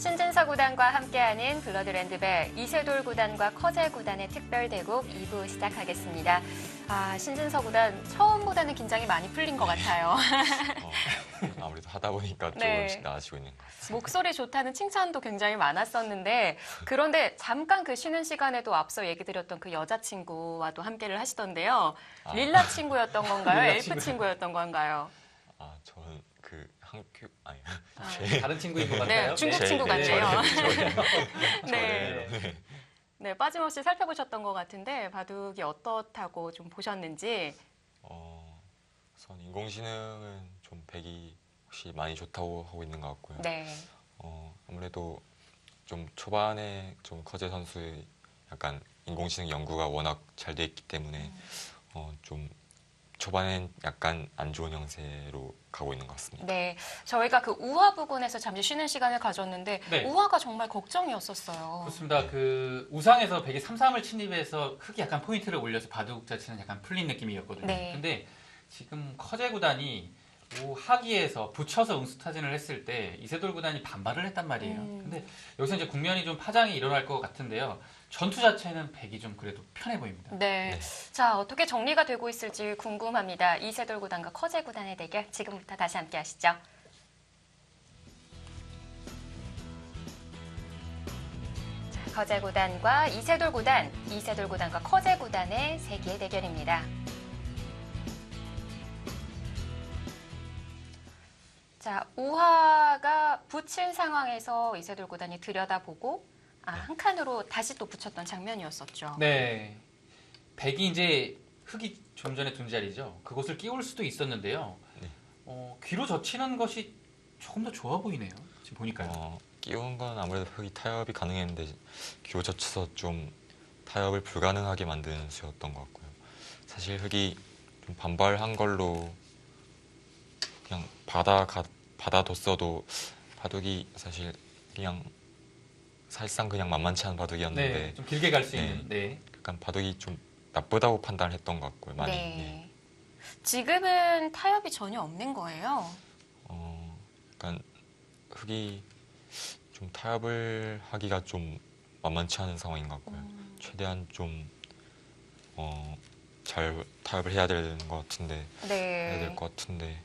신진서 구단과 함께하는 블러드랜드배 이세돌 구단과 커제 구단의 특별 대국 2부 시작하겠습니다. 신진서 구단 처음보다는 긴장이 많이 풀린 것 같아요. 아무래도 하다 보니까 네. 조금씩 나아지고 있는 것 같습니다. 목소리 좋다는 칭찬도 굉장히 많았었는데 그런데 잠깐 그 쉬는 시간에도 앞서 얘기 드렸던 그 여자친구와도 함께를 하시던데요. 릴라 친구였던 건가요? 릴라 엘프 친구요. 친구였던 건가요? 저는 그 한큐 아니 다른 친구인 것 네, 같아요. 중국 제- 친구 네, 같네요. 네. 네. 네, 빠짐없이 살펴보셨던 것 같은데 바둑이 어떻다고 좀 보셨는지. 우선 인공지능은 좀 백이 혹시 많이 좋다고 하고 있는 것 같고요. 네. 아무래도 좀 초반에 좀 커제 선수의 약간 인공지능 연구가 워낙 잘 돼 있기 때문에 좀 초반엔 약간 안 좋은 형세로 가고 있는 것 같습니다. 네, 저희가 그 우화 부근에서 잠시 쉬는 시간을 가졌는데 네. 우화가 정말 걱정이었었어요. 그렇습니다. 그 우상에서 백이 3-3을 침입해서 크게 약간 포인트를 올려서 바둑 자체는 약간 풀린 느낌이었거든요. 네. 근데 지금 커제 구단이 하기에서 붙여서 응수타진을 했을 때 이세돌 구단이 반발을 했단 말이에요. 근데 여기서 이제 국면이 좀 파장이 일어날 것 같은데요. 전투 자체는 백이 좀 그래도 편해 보입니다. 네. 네. 자, 어떻게 정리가 되고 있을지 궁금합니다. 이세돌 구단과 커제 구단의 대결 지금부터 다시 함께 하시죠. 자, 커제 구단과 이세돌 구단, 이세돌 구단과 커제 구단의 세기의 대결입니다. 자, 우화가 붙인 상황에서 이세돌 구단이 들여다보고 한 칸으로 다시 또 붙였던 장면이었었죠. 네. 백이 이제 흙이 좀 전에 둔 자리죠. 그곳을 끼울 수도 있었는데요. 네. 귀로 젖히는 것이 조금 더 좋아 보이네요. 지금 보니까요. 끼우는 건 아무래도 흙이 타협이 가능했는데 기호 젖혀서 좀 타협을 불가능하게 만드는 수였던 것 같고요. 사실 흙이 좀 반발한 걸로 그냥 받아뒀어도 바둑이 사실 그냥 사실상 그냥 만만치 않은 바둑이었는데 네, 좀 길게 갈 수 네. 있는. 네. 약간 바둑이 좀 나쁘다고 판단했던 것 같고요. 많이. 네. 네. 지금은 타협이 전혀 없는 거예요. 약간 흙이 좀 타협을 하기가 좀 만만치 않은 상황인 것 같고요. 최대한 좀 잘 타협을 해야 되는 것 같은데 해야 될 네. 것 같은데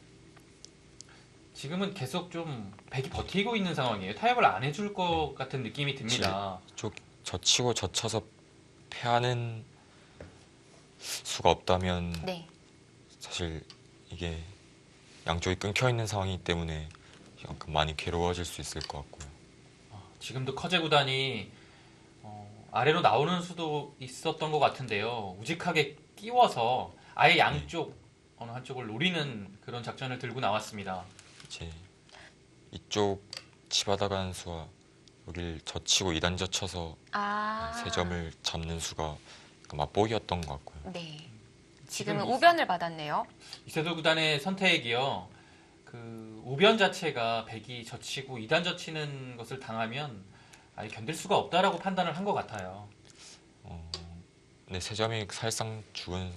지금은 계속 좀 백이 버티고 있는 상황이에요. 타협을 안 해줄 것 같은 느낌이 듭니다. 쪽 젖히고 젖혀서 패하는 수가 없다면 네. 사실 이게 양쪽이 끊겨 있는 상황이기 때문에 약간 많이 괴로워질 수 있을 것 같고요. 지금도 커제 구단이 아래로 나오는 수도 있었던 것 같은데요. 우직하게 끼워서 아예 양쪽 어느 한쪽을 노리는 그런 작전을 들고 나왔습니다. 이제 이쪽 치바다가는 수와 여기를 젖히고 2단 젖혀서 세 점을 잡는 수가 약간 맛보기였던 것 같고요. 네. 지금은 지금 우변을 받았네요. 이세돌 구단의 선택이요. 그 우변 자체가 백이 젖히고 2단 젖히는 것을 당하면 아예 견딜 수가 없다라고 판단을 한 것 같아요. 근데 세 점이 사실상 죽은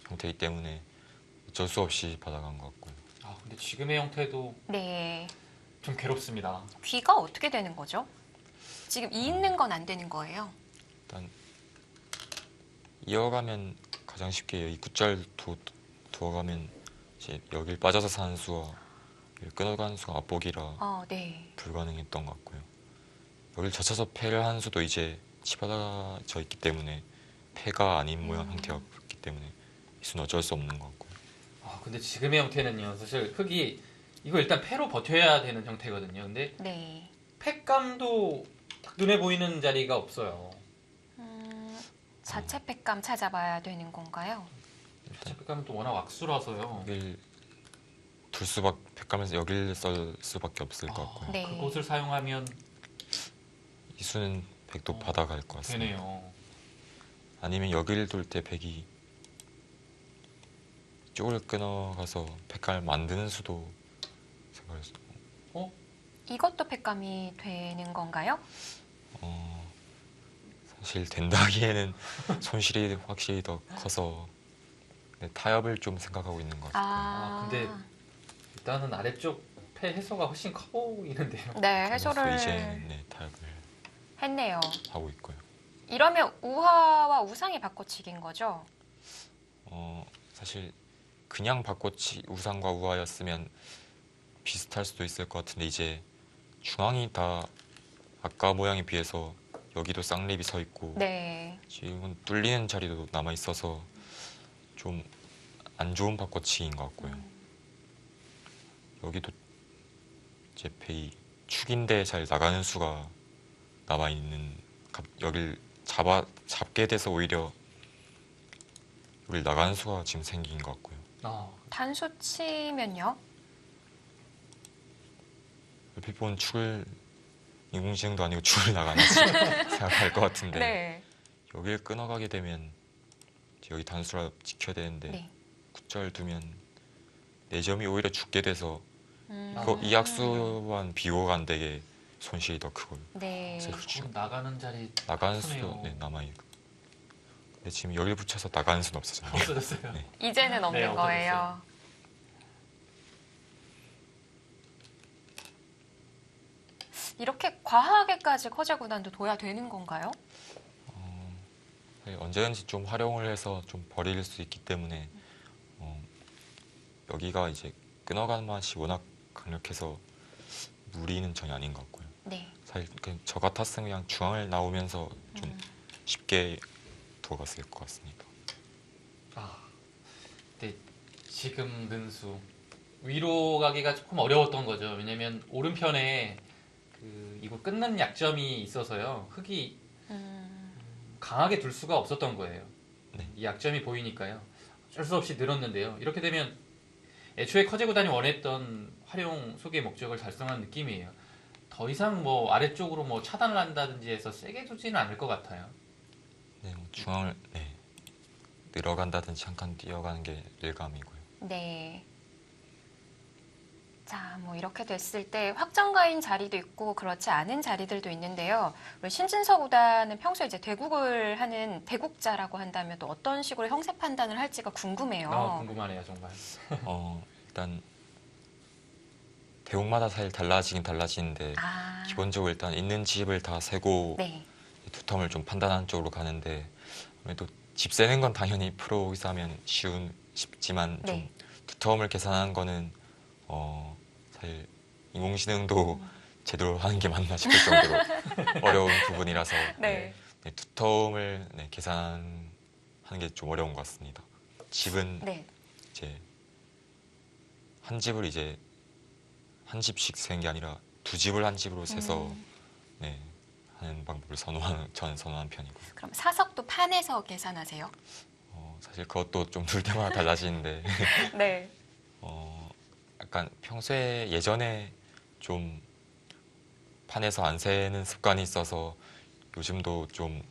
형태이기 때문에 어쩔 수 없이 받아간 것 같고요. 근데 지금의 형태도 네. 좀 괴롭습니다. 귀가 어떻게 되는 거죠? 지금 잇는 건 안 되는 거예요. 일단 이어가면 가장 쉽게 이 굿절 두어가면 이제 여길 빠져서 사는 수와 여길 끊어가는 수가 맛보기라 네. 불가능했던 것 같고요. 여길 젖혀서 패를 하는 수도 이제 치받아져 있기 때문에 패가 아닌 모양 형태가 그렇기 때문에 이 수는 어쩔 수 없는 것 같고요. 근데 지금의 형태는요. 사실 흙이 이거 일단 패로 버텨야 되는 형태거든요. 근데 네. 패감도 딱 눈에 보이는 자리가 없어요. 자체 팩감 찾아봐야 되는 건가요? 자체 패감은 또 워낙 악수라서요. 여길 패감에서 여길 쓸 수밖에 없을 것 같고요. 네. 그것을 사용하면 이 수는 백도 받아갈 것 같습니다. 되네요. 아니면 여길 돌 때 백이 이쪽을 끊어가서 패감을 만드는 수도 생각했어요. 이것도 팩감이 되는 건가요? 사실 된다 하기에는 손실이 확실히 더 커서 타협을 좀 생각하고 있는 것 같아요. 근데 일단은 아래쪽 폐 해소가 훨씬 커 보이는데요. 네, 그래서 해소를 이제 네, 타협을 했네요. 하고 있고요. 이러면 우화와 우상이 바꿔치기인 거죠? 사실 그냥 바꿔치 우상과 우하였으면 비슷할 수도 있을 것 같은데 이제 중앙이 다 아까 모양에 비해서 여기도 쌍립이 서 있고 네. 지금은 뚫리는 자리도 남아 있어서 좀 안 좋은 바꿔치기인 것 같고요. 여기도 제 페이 축인데 잘 나가는 수가 남아 있는 여길 잡게 돼서 오히려 여길 나가는 수가 지금 생긴 것 같고요. 단수 치면요? 얼핏 보면 축을 인공지능도 아니고 축을 나가는지 생각할 것 같은데 네. 여길 끊어가게 되면 이제 여기 단수라 지켜야 되는데 네. 굿절 두면 4점이 오히려 죽게 돼서 음. 이 약수와는 비교가 안 되게 손실이 더 크고요. 네. 그래서 조금 나가는 자리 나가는 크네요. 수도 네, 남아있고 근데 지금 여길 붙여서 나가는 수는 없어졌네요. 없어졌어요. 네. 이제는 없는 네, 거예요. 이렇게 과하게까지 커제 구단도 둬야 되는 건가요? 네, 언제든지 좀 활용을 해서 좀 버릴 수 있기 때문에 여기가 이제 끊어가는 맛이 워낙 강력해서 무리는 전혀 아닌 것 같고요. 네. 사실 저 같았으면 그냥 중앙을 나오면서 좀 쉽게 두어갔을 것 같습니다. 근데 지금 근수 위로 가기가 조금 어려웠던 거죠. 왜냐면 오른편에 이거 끊는 약점이 있어서요. 흙이 강하게 둘 수가 없었던 거예요. 네. 이 약점이 보이니까요. 어쩔 수 없이 늘었는데요. 이렇게 되면 애초에 커제 구단이 원했던 활용 소개 목적을 달성한 느낌이에요. 더 이상 뭐 아래쪽으로 뭐 차단을 한다든지 해서 세게 두지는 않을 것 같아요. 네, 중앙을 늘어간다든지 잠깐 뛰어가는 게 일감이고요. 네. 자, 뭐 이렇게 됐을 때 확정가인 자리도 있고 그렇지 않은 자리들도 있는데요. 우리 신진서 구단은 평소에 이제 대국을 하는 대국자라고 한다면 또 어떤 식으로 형세 판단을 할지가 궁금해요. 궁금하네요, 정말. 일단 대국마다 사실 달라지긴 달라지는데 기본적으로 일단 있는 집을 다 세고 네. 두텀을 좀 판단하는 쪽으로 가는데 아무래도 집 세는 건 당연히 프로이사 하면 쉽지만 좀 네. 두텀을 계산하는 거는 사실 인공지능도 제대로 하는 게 맞나 싶을 정도로 어려운 부분이라서 네. 두텀을 계산하는 게 좀 어려운 것 같습니다. 집은 네. 이제 한 집을 이제 한 집씩 세는 게 아니라 두 집을 한 집으로 세서 하는 방법을 저는 선호하는 편이고. 그럼 사석도 판에서 계산하세요? 사실 그것도 좀 둘 때마다 달라지는데 네. 약간 평소에 예전에 좀 판에서 안 세는 습관이 있어서 요즘도 좀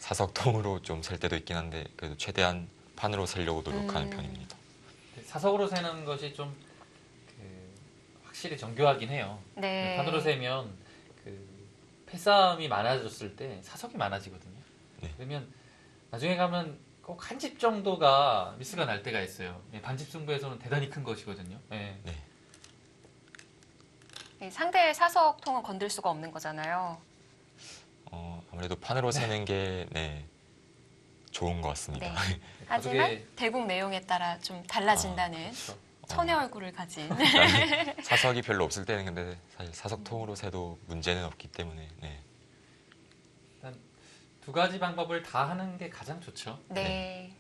사석통으로 좀 셀 때도 있긴 한데 그래도 최대한 판으로 세려고 노력하는 편입니다. 사석으로 세는 것이 좀 확실히 정교하긴 해요. 네. 판으로 세면 패싸움이 많아졌을 때 사석이 많아지거든요. 네. 그러면 나중에 가면 꼭 한 집 정도가 미스가 날 때가 있어요. 반집 승부에서는 대단히 큰 것이거든요. 네. 상대의 사석통은 건들 수가 없는 거잖아요. 아무래도 판으로 세는 게 좋은 것 같습니다. 네. 하지만 대국 내용에 따라 좀 달라진다는 그렇죠. 천의 얼굴을 가진. 사석이 별로 없을 때는 근데 사실 사석통으로 세도 문제는 없기 때문에 일단 두 가지 방법을 다 하는 게 가장 좋죠. 네.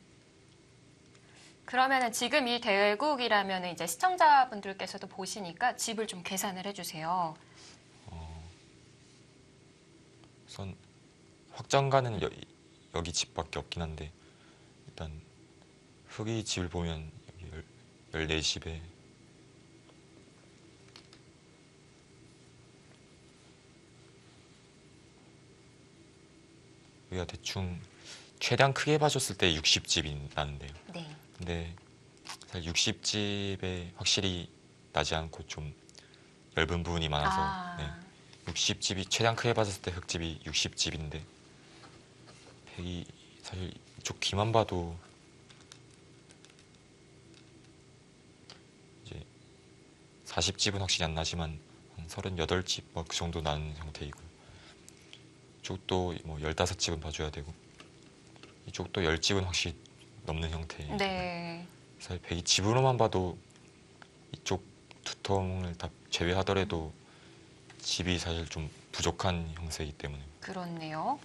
그러면은 지금 이 대국이라면 이제 시청자분들께서도 보시니까 집을 좀 계산을 해주세요. 우선 확정가는 여기 집밖에 없긴 한데 일단 흑이 집을 보면 여기 14집에 여기가 대충 최대한 크게 봐줬을 때 60집이 나는데요. 네. 근데 사실 60집에 확실히 나지 않고 좀 얇은 부분이 많아서 60집이 최대한 크게 봤을 때 흑집이 60집인데 백이 사실 이쪽 귀만 봐도 이제 40집은 확실히 안 나지만 한 38집 뭐 그 정도 나는 형태이고요. 이쪽도 뭐 15집은 봐줘야 되고 이쪽도 10집은 확실히 넘는 형태예요. 네. 사실 백이 집으로만 봐도 이쪽 두통을 다 제외하더라도 집이 사실 좀 부족한 형세이기 때문에 그렇네요.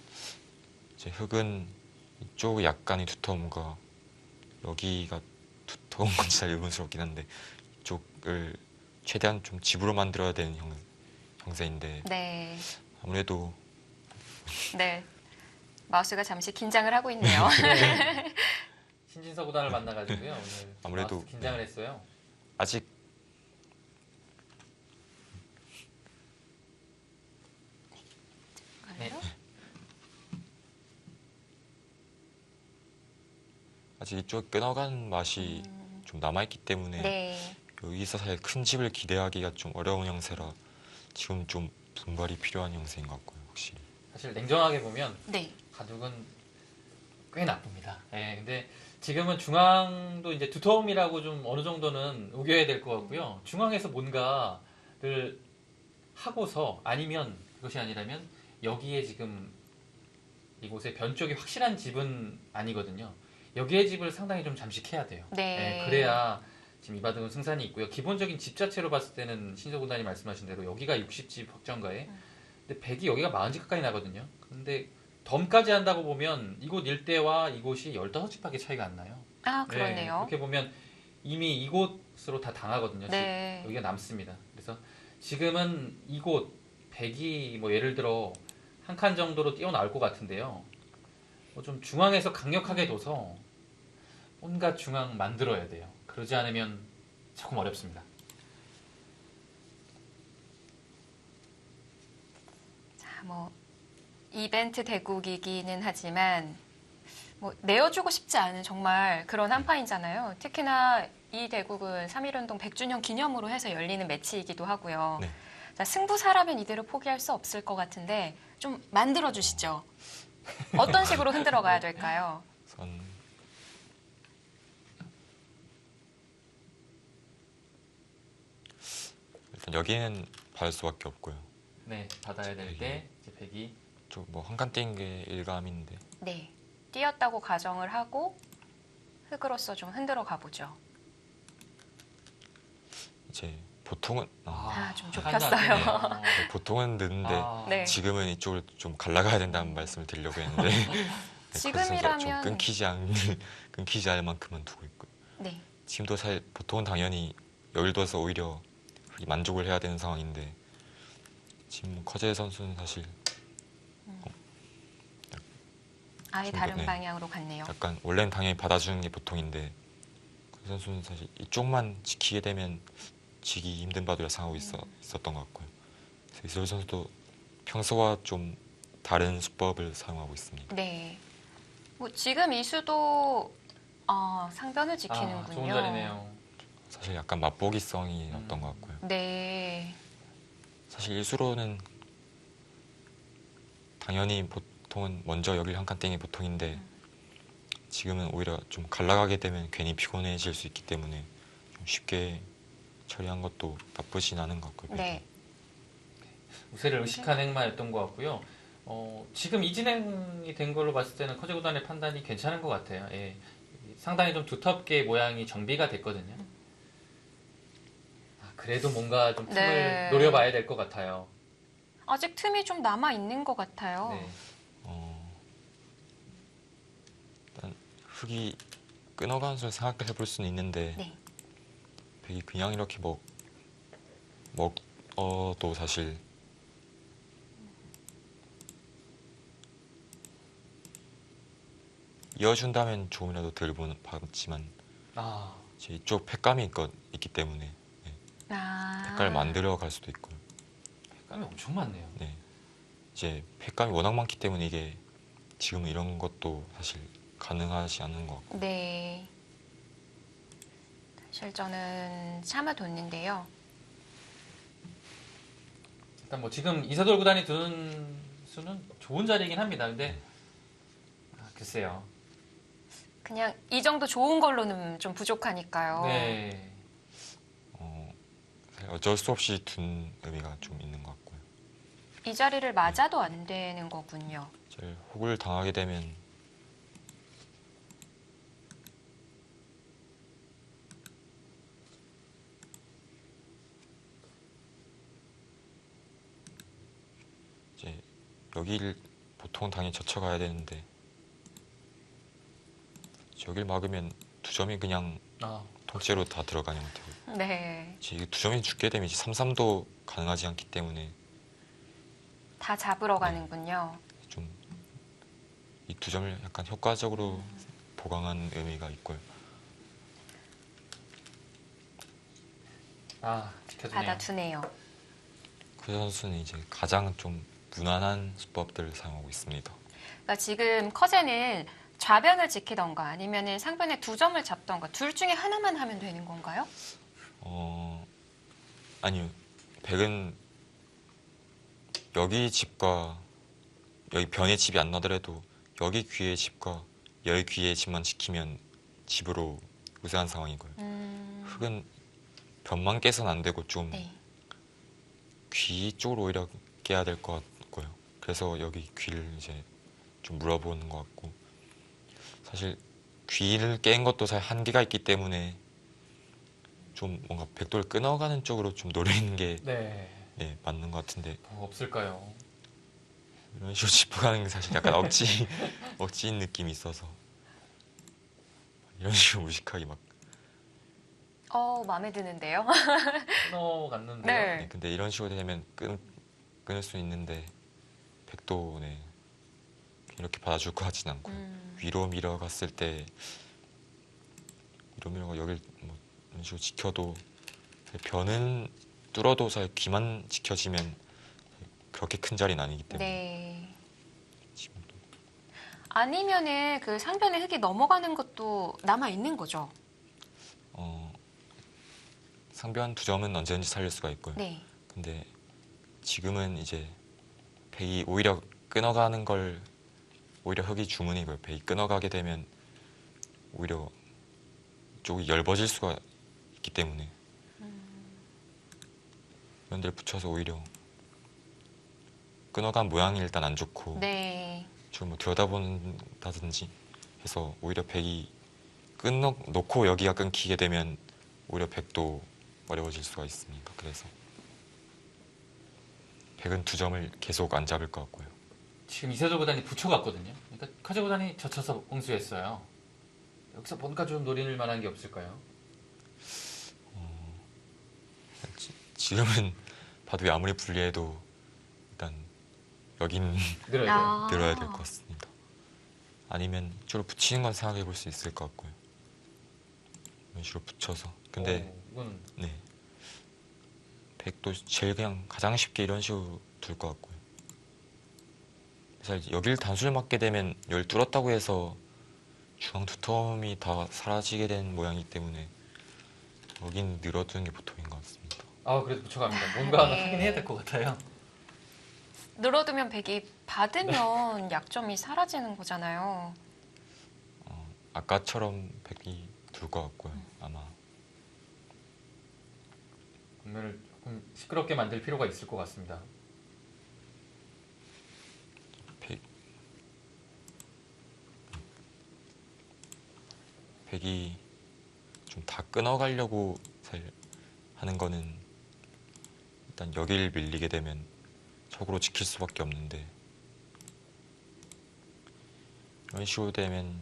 이제 흙은 이쪽 약간의 두터움과 여기가 두터운 건지 잘 의문스럽긴 한데 이쪽을 최대한 좀 집으로 만들어야 되는 형세인데 네. 아무래도 네. 마우스가 잠시 긴장을 하고 있네요. 신진서 구단을 만나가지고요. 오늘 아무래도 마우스 긴장을 했어요. 아직 네. 아직 이쪽 끊어간 맛이 좀 남아있기 때문에 네. 여기서 사실 큰 집을 기대하기가 좀 어려운 형세라 지금 좀 분발이 필요한 형세인 것 같고요, 확실히. 사실 냉정하게 보면 네. 바둑은 꽤 나쁩니다. 예, 근데 지금은 중앙도 이제 두터움이라고 좀 어느 정도는 우겨야 될 것 같고요. 중앙에서 뭔가를 하고서 아니면 그것이 아니라면 여기에 지금 이곳에 변 쪽이 확실한 집은 아니거든요. 여기에 집을 상당히 좀 잠식해야 돼요. 네. 예, 그래야 지금 이 바둑은 승산이 있고요. 기본적인 집 자체로 봤을 때는 신서 구단이 말씀하신 대로 여기가 60집 확정가에 근데 100이 여기가 40집 가까이 나거든요. 근데 덤까지 한다고 보면 이곳 일대와 이곳이 15집밖에 차이가 안 나요. 아, 예, 그러네요. 그렇게 보면 이미 이곳으로 다 당하거든요. 네. 여기가 남습니다. 그래서 지금은 이곳 100이 뭐 예를 들어 한 칸 정도로 뛰어나올 것 같은데요. 뭐 좀 중앙에서 강력하게 둬서 온갖 중앙 만들어야 돼요. 그러지 않으면 조금 어렵습니다. 자, 뭐 이벤트 대국이기는 하지만 뭐 내어주고 싶지 않은 정말 그런 한판이잖아요. 특히나 이 대국은 3.1운동 100주년 기념으로 해서 열리는 매치이기도 하고요. 네. 자, 승부사라면 이대로 포기할 수 없을 것 같은데 좀 만들어 주시죠. 어떤 식으로 흔들어 가야 될까요? 우선 일단 여기는 받을 수밖에 없고요. 네, 받아야 될 때 이제 100이 좀 뭐 한 칸 뛴 게 일감인데 네. 뛰었다고 가정을 하고 흙으로서 좀 흔들어 가보죠. 이제 보통은 좀 한다. 좁혔어요. 네. 보통은 느는데 네. 지금은 이쪽을 좀 갈라가야 된다는 말씀을 드리려고 했는데 네, 지금이라면- 좀 끊기지 않을 만큼만 두고 있고요. 네. 지금도 사실 보통은 당연히 여길 둬서 오히려 만족을 해야 되는 상황인데 지금 뭐 커제 선수는 사실 아예 좀 다른 네. 방향으로 갔네요. 약간 원래는 당연히 받아주는 게 보통인데 커제 선수는 사실 이쪽만 지키게 되면 지기 힘든 바둑을 상하고 있었던 것 같고요. 그래서 이슬 선수도 평소와 좀 다른 수법을 사용하고 있습니다. 네. 뭐 지금 이수도 상변을 지키는군요. 좋은 자리네요. 사실 약간 맛보기성이 었던 것 같고요. 네. 사실 일수로는 당연히 보통은 먼저 여길 한 칸 땡이 보통인데 지금은 오히려 좀 갈라가게 되면 괜히 피곤해질 수 있기 때문에 좀 쉽게 처리한 것도 나쁘진 않은 것 같고요. 네. 우세를 의식한 행마였던 것 같고요. 지금 이 진행이 된 걸로 봤을 때는 커제 구단의 판단이 괜찮은 것 같아요. 예. 상당히 좀 두텁게 모양이 정비가 됐거든요. 그래도 뭔가 좀 틈을 네. 노려봐야 될 것 같아요. 아직 틈이 좀 남아 있는 것 같아요. 네. 일단 흙이 끊어가는 걸 생각해 볼 수는 있는데 네. 백이 그냥 이렇게 먹어도 사실 이어준다면 조금이라도 덜 받지만 이제 이쪽 팩감이 있기 때문에 팩감을 만들어 갈 수도 있고요. 팩감이 엄청 많네요. 네. 이제 팩감이 워낙 많기 때문에 이게 지금 이런 것도 사실 가능하지 않은 것 같고. 네. 사실 저는 참아뒀는데요. 일단 뭐 지금 이사돌 구단이 두는 수는 좋은 자리이긴 합니다. 근데 글쎄요. 그냥 이 정도 좋은 걸로는 좀 부족하니까요. 네. 어쩔 수 없이 둔 의미가 좀 있는 것 같고요. 이 자리를 맞아도 안 되는 거군요. 사실 혹을 당하게 되면 이제 여기를 보통 당연히 젖혀가야 되는데 여길 막으면 두 점이 그냥 아, 통째로 다 들어가는 형태고 네. 이제 두 점이 죽게 되면 이제 3-3도 가능하지 않기 때문에 다 잡으러 가는군요. 좀 이 두 점을 약간 효과적으로 보강한 의미가 있고요. 아, 지켜주네요. 받아두네요. 그 선수는 이제 가장 좀 무난한 수법들을 사용하고 있습니다. 그러니까 지금 커제는 좌변을 지키던가 아니면은 상변에 두 점을 잡던가 둘 중에 하나만 하면 되는 건가요? 아니요. 백은 여기 집과 여기 변의 집이 안 나더라도 여기 귀의 집과 여기 귀의 집만 지키면 집으로 우세한 상황이고요. 흑은 변만 깨서는 안 되고 좀 네. 귀 쪽으로 오히려 깨야 될 것 같고요. 그래서 여기 귀를 이제 좀 물어보는 것 같고 사실 귀를 깬 것도 사실 한계가 있기 때문에 좀 뭔가 백도를 끊어가는 쪽으로 좀 노리는 게 네. 예, 맞는 것 같은데 뭐 없을까요? 이런 식으로 짚어가는 게 사실 약간 억지인 느낌이 있어서 이런 식으로 무식하게 막 마음에 드는데요. 끊어갔는데요. 네. 네, 근데 이런 식으로 되면 끊을 수 있는데 백도 네, 이렇게 받아줄 것 같진 않고요. 위로 밀어갔을 때 위로 밀어가 여길 뭐 이런 식으로 지켜도 변은 뚫어도 사실 귀만 지켜지면 그렇게 큰 자리는 아니기 때문에 네. 지금도 아니면은 그 상변에 흙이 넘어가는 것도 남아 있는 거죠. 상변 두 점은 언제든지 살릴 수가 있고요. 네. 근데 지금은 이제 백이 오히려 끊어가는 걸 오히려 흑이 주문이고요. 백이 끊어가게 되면 오히려 쪽이 얇아질 수가 있기 때문에 이런 데를 붙여서 오히려 끊어간 모양이 일단 안 좋고 네. 지금 뭐 들여다본다든지 해서 오히려 백이 끊어 놓고 여기가 끊기게 되면 오히려 백도 어려워질 수가 있습니다. 그래서 백은 두 점을 계속 안 잡을 것 같고요. 지금 이세돌 구단이 붙여갔거든요. 그러니까 커제 구단이 젖혀서 응수했어요. 여기서 뭔가 좀 노릴 만한 게 없을까요? 지금은 봐도 아무리 불리해도 일단 여기는 늘어야 돼요. 늘어야 될 것 같습니다. 아니면 이쪽으로 붙이는 건 생각해 볼 수 있을 것 같고요. 이런 식으로 붙여서. 근데 이건 네. 백도 제일 그냥 가장 쉽게 이런 식으로 둘 것 같고요. 사실 여길 단수를 맞게 되면 열 뚫었다고 해서 중앙 두텀이 다 사라지게 된 모양이기 때문에 여긴 늘어두는 게 보통인 것 같습니다. 그래도 붙여갑니다. 뭔가 네. 하긴 해야 될 것 같아요. 늘어두면 백이 받으면 약점이 사라지는 거잖아요. 아까처럼 백이 둘 것 같고요. 아마 국면을 조금 시끄럽게 만들 필요가 있을 것 같습니다. 백이 좀 다 끊어가려고 사실 하는 거는 일단 여길 밀리게 되면 적으로 지킬 수밖에 없는데 이런 식으로 되면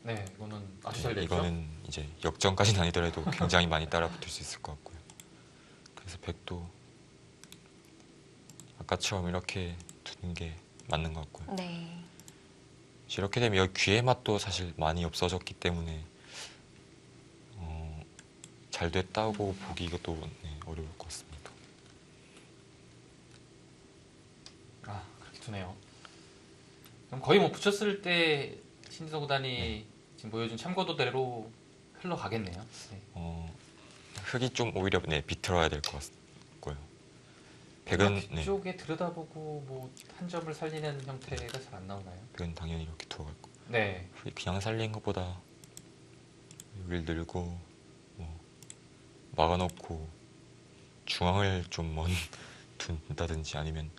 네, 이거는 아주 잘 됐죠. 이거는 이제 역전까지는 아니더라도 굉장히 많이 따라붙을 수 있을 것 같고요. 그래서 백도 아까처럼 이렇게 두는 게 맞는 것 같고요. 네. 이렇게 되면 여기 귀의 맛도 사실 많이 없어졌기 때문에 잘 됐다고 보기가 또 네, 어려울 것 같습니다. 그렇게 두네요. 그럼 거의 뭐 붙였을 때 신지성 구단이 지금 보여준 참고도대로 흘러가겠네요. 네. 흙이 좀 오히려 네, 비틀어야 될 것 같고요. 백은 네, 뒤쪽에 들여다보고 뭐 한 점을 살리는 형태가 잘 안 나오나요? 백은 당연히 이렇게 들어갈 거고 네. 흙이 그냥 살린 것보다 여기를 늘고 뭐 막아놓고 중앙을 좀 먼 둔다든지 아니면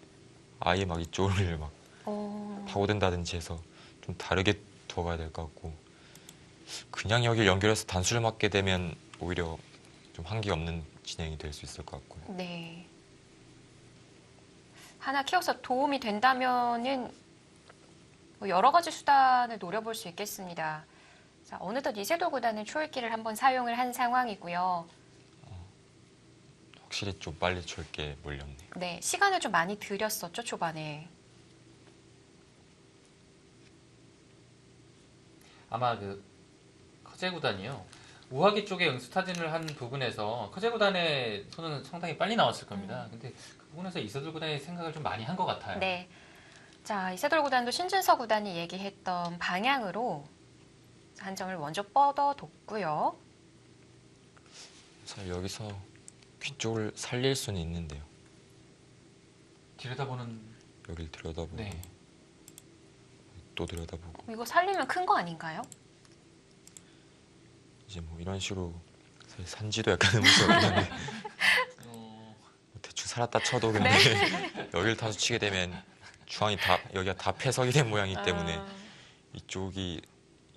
아예 막 이쪽을 막 파고든다든지 해서 좀 다르게 두어가야 될 것 같고 그냥 여기를 연결해서 단수를 맞게 되면 오히려 좀 한계 없는 진행이 될 수 있을 것 같고요. 네. 하나 키워서 도움이 된다면은 뭐 여러 가지 수단을 노려볼 수 있겠습니다. 자, 어느덧 이세돌 구단은 초읽기를 한번 사용을 한 상황이고요. 확실히 좀 빨리 초읽기에 몰렸네요. 네, 시간을 좀 많이 들였었죠, 초반에. 아마 그 커제 구단이요. 우하기 쪽에 응수타진을 한 부분에서 커제 구단의 손은 상당히 빨리 나왔을 겁니다. 근데 그 부분에서 이세돌 구단의 생각을 좀 많이 한 것 같아요. 네. 자, 이세돌 구단도 신진서 구단이 얘기했던 방향으로 한 점을 먼저 뻗어뒀고요. 사실 여기서 귀 쪽을 살릴 수는 있는데요. 들여다보는 여길 들여다보고 네. 또 들여다보고 이거 살리면 큰 거 아닌가요? 이제 뭐 이런 식으로 사실 산지도 약간 무서운데 대충 살았다 쳐도 근데 여기를 타서 치게 되면 중앙이 다 여기가 다 폐석이 된 모양이기 때문에 이쪽이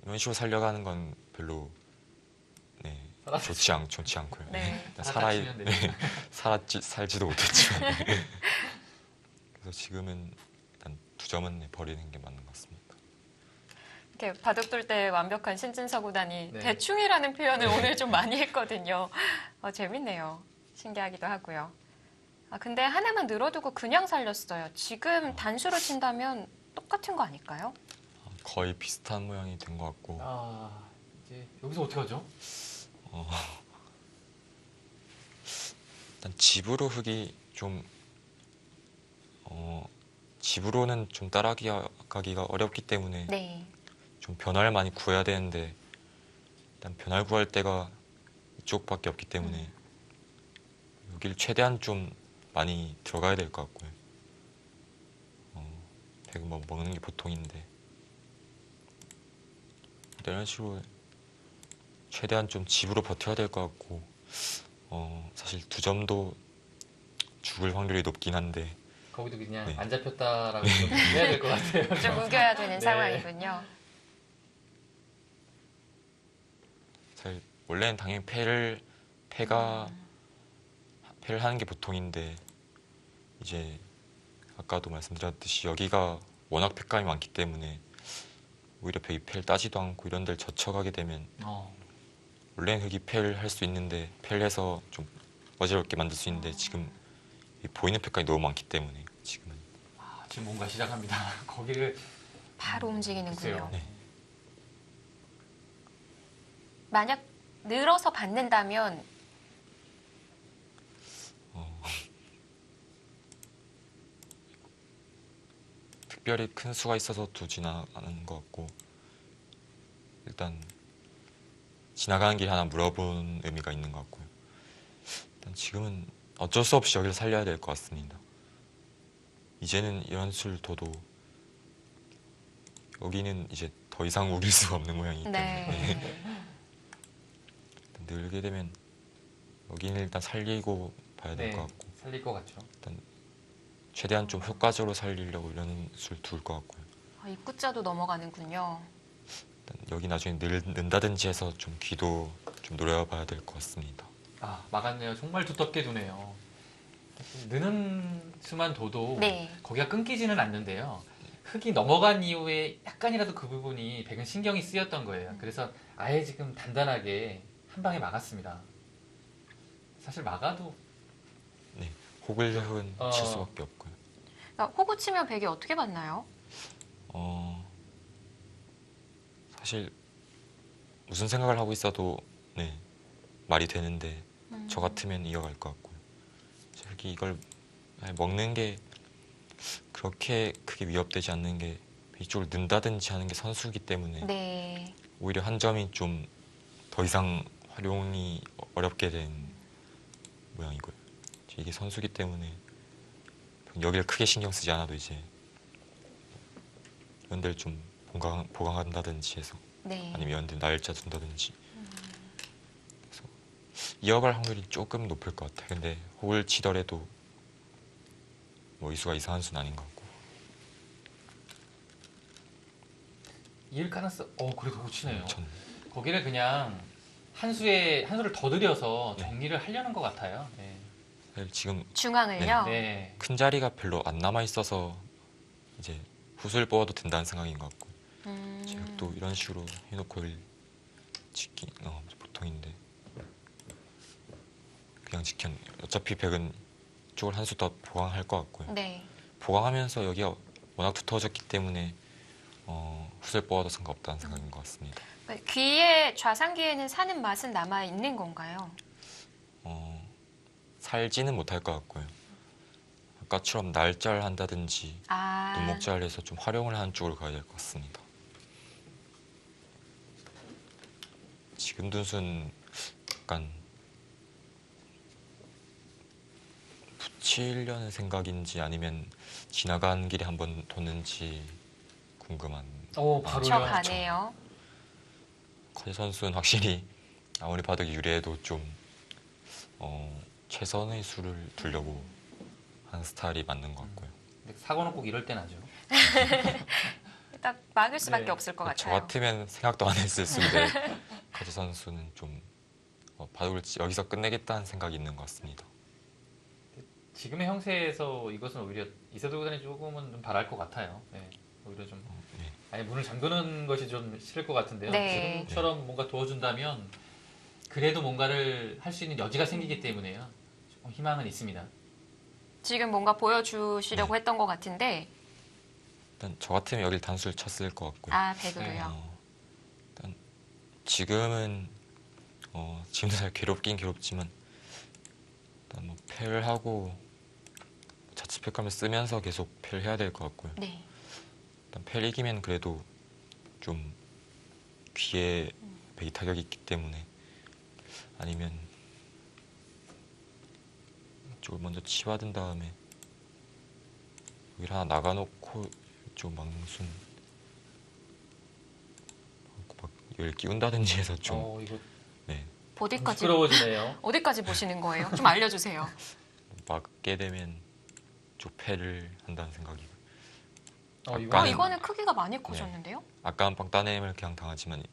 이런 식으로 살려가는 건 별로 네, 좋지 않고요. 네. 일단 살았다 치면 살지도 못했지만 그래서 지금은 일단 2점은 버리는 게 맞는 것 같습니다. 이렇게 바둑 둘 때 완벽한 신진서 구단이 네. 대충이라는 표현을 오늘 좀 많이 했거든요. 재밌네요. 신기하기도 하고요. 근데 하나만 늘어두고 그냥 살렸어요. 지금 단수로 친다면 똑같은 거 아닐까요? 거의 비슷한 모양이 된 것 같고 이제 여기서 어떻게 하죠? 일단 집으로 흙이 좀 집으로는 좀 따라가기가 어렵기 때문에 네. 좀 변화를 많이 구해야 되는데 일단 변화를 구할 때가 이쪽밖에 없기 때문에 여길 최대한 좀 많이 들어가야 될 것 같고요. 되게 뭐 먹는 게 보통인데 이런 식으로 최대한 좀 집으로 버텨야 될 것 같고 사실 2점도 죽을 확률이 높긴 한데 거기도 그냥 네. 안 잡혔다라고 좀 해야 될 것 같아요. 좀 우겨야 되는 네. 상황이군요. 사실 원래는 당연히 패를 하는 게 보통인데 이제 아까도 말씀드렸듯이 여기가 워낙 패감이 많기 때문에 오히려 이 패를 따지도 않고 이런 데를 젖혀가게 되면 원래는 흑이 패를 할 수 있는데 패를 해서 좀 어지럽게 만들 수 있는데 지금 이 보이는 패감이 너무 많기 때문에 지금은 지금 뭔가 시작합니다. 거기를 바로 움직이는군요. 글쎄요. 네. 만약 늘어서 받는다면 특별히 큰 수가 있어서 두지는 않은 것 같고 일단 지나가는 길에 하나 물어본 의미가 있는 것 같고요. 일단 지금은 어쩔 수 없이 여기를 살려야 될 것 같습니다. 이제는 이런 수를 둬도 여기는 이제 더 이상 우길 수가 없는 모양이기 때문에 네. 늘게 되면 여기는 일단 살리고 봐야 될 것 같고 살릴 것 같죠. 최대한 좀 효과적으로 살리려고 이런 수를 둘 것 같고요. 입구자도 넘어가는군요. 일단 여기 나중에 는다든지 해서 좀 귀도 좀 노려봐야 될 것 같습니다. 막았네요. 정말 두텁게 두네요. 느는 수만 둬도 네. 거기가 끊기지는 않는데요. 흙이 넘어간 이후에 약간이라도 그 부분이 백은 신경이 쓰였던 거예요. 그래서 아예 지금 단단하게 한 방에 막았습니다. 사실 막아도 호글흑은 칠 수밖에 없고요. 호구 치면 백이 어떻게 받나요? 사실 무슨 생각을 하고 있어도 말이 되는데 저 같으면 이어갈 것 같고요. 저기 이걸 먹는 게 그렇게 크게 위협되지 않는 게 이쪽을 는다든지 하는 게 선수이기 때문에 네. 오히려 한 점이 좀 더 이상 활용이 어렵게 된 모양이고요. 이게 선수기 때문에 여기를 크게 신경 쓰지 않아도 이제 이런 데를 좀 보강한다든지 해서 네. 아니면 이런 데 날짜 둔다든지 그래서 이어갈 확률이 조금 높을 것 같아요. 근데 혹을 치더라도 뭐 이수가 이상한 수는 아닌 것 같고. 이을 가능성 그래도 못 치네요. 전 거기를 그냥 한 수를 더 들여서 네. 정리를 하려는 것 같아요. 네. 사실 지금 중앙을요. 네. 큰 자리가 별로 안 남아 있어서 이제 붓을 뽑아도 된다는 생각인 것 같고. 제가 또 이런 식으로 해놓고 지키 보통인데 그냥 지켰네요. 어차피 백은 이쪽을 한 수 더 보강할 것 같고요. 네. 보강하면서 여기가 워낙 두터워졌기 때문에 붓을 뽑아도 상관없다는 생각인 것 같습니다. 귀에 좌상귀에는 사는 맛은 남아 있는 건가요? 살지는 못할 것 같고요. 아까처럼 날짜를 한다든지 아, 눈목자를 해서 좀 활용을 하는 쪽으로 가야 될 것 같습니다. 지금 둔수는 약간 붙이려는 생각인지 아니면 지나간 길에 한번 도는지 궁금한. 바로요. 저 가네요. 커제 선수는 확실히 아무리 봐도 유리해도 좀 최선의 수를 두려고 하는 스타일이 맞는 것 같고요. 근데 사고는 꼭 이럴 때 나죠. 딱 막을 수밖에 네. 없을 것 저 같아요. 같으면 생각도 안 했을 수인데 커제 선수는 좀 봐도 그렇지 여기서 끝내겠다는 생각이 있는 것 같습니다. 지금의 형세에서 이것은 오히려 이세돌 구단이 조금은 좀 바랄 것 같아요. 네. 오히려 좀 네. 아예 문을 잠그는 것이 좀 싫을 것 같은데요. 네. 지금처럼 뭔가 도와준다면 그래도 뭔가를 할 수 있는 여지가 생기기 때문에요. 조금 희망은 있습니다. 지금 뭔가 보여주시려고 했던 것 같은데, 일단 저 같으면 여길 단수를 쳤을 것 같고요. 아, 백으로요. 일단 지금은 지금도 잘 괴롭긴 괴롭지만 일단 뭐 패를 하고 자칫패감을 쓰면서 계속 패를 해야 될 것 같고요. 네. 일단 패를 이기면 그래도 좀 귀에 배기 타격이 있기 때문에 아니면 이쪽을 먼저 치받은 다음에 여기를 하나 나가놓고 이쪽 막순 막 여기를 끼운다든지 해서 좀 이거 네, 어디까지, 부끄러워지네요. 어디까지 보시는 거예요? 좀 알려주세요. 막게 되면 쪽 패를 한다는 생각이. 이거는 이거는 크기가 많이 커졌는데요? 아까는 빵따냄을 그냥 당하지만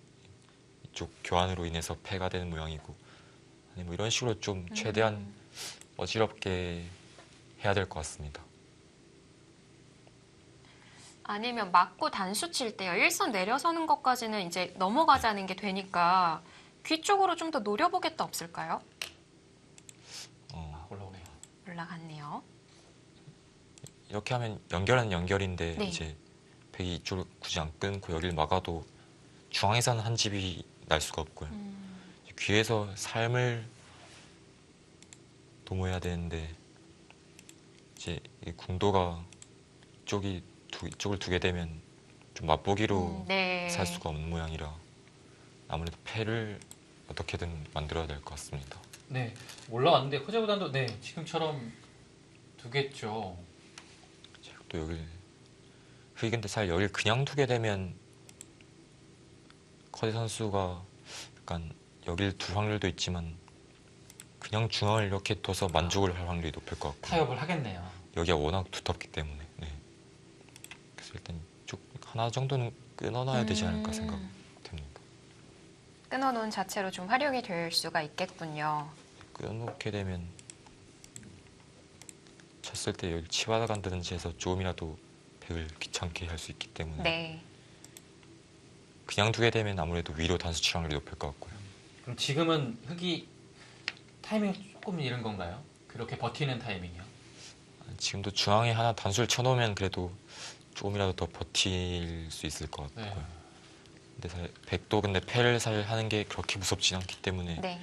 이쪽 교환으로 인해서 패가 되는 모양이고 아니 뭐 이런 식으로 좀 최대한 어지럽게 해야 될 것 같습니다. 아니면 맞고 단수 칠 때요. 일선 내려서는 것까지는 이제 넘어가자는 게 되니까 귀 쪽으로 좀 더 노려보겠다 없을까요? 올라오네요. 올라갔네요. 이렇게 하면 연결은 연결인데 네. 이제 백이 이쪽을 굳이 안 끊고 여기를 막아도 중앙에서는 한 집이 날 수가 없고요. 귀에서 삶을 도모해야 되는데 이제 이 궁도가 이쪽을 두게 되면 좀 맛보기로 네. 살 수가 없는 모양이라 아무래도 패를 어떻게든 만들어야 될 것 같습니다. 네, 올라왔는데 커제 구단도 지금처럼 두겠죠. 제가 또 여길 근데 사실 여길 그냥 두게 되면 커제 선수가 약간 여길 둘 확률도 있지만 그냥 중앙을 이렇게 둬서 만족을 할 확률이 높을 것 같고 타협을 하겠네요. 여기가 워낙 두텁기 때문에 네. 그래서 일단 쪽 하나 정도는 끊어놔야 되지 않을까 생각됩니다. 끊어놓은 자체로 좀 활용이 될 수가 있겠군요. 끊어놓게 되면 쳤을 때 여기 치받아 간다든지 해서 조금이라도 백을 귀찮게 할 수 있기 때문에 네. 그냥 두게 되면 아무래도 위로 단수 칠 확률이 높을 것 같고요. 그럼 지금은 흑이 타이밍이 조금 이른 건가요? 그렇게 버티는 타이밍이요? 지금도 중앙에 하나 단수를 쳐놓으면 그래도 조금이라도 더 버틸 수 있을 것 같고요. 네. 근데 사실 백도 근데 패를 사실 하는 게 그렇게 무섭진 않기 때문에 네.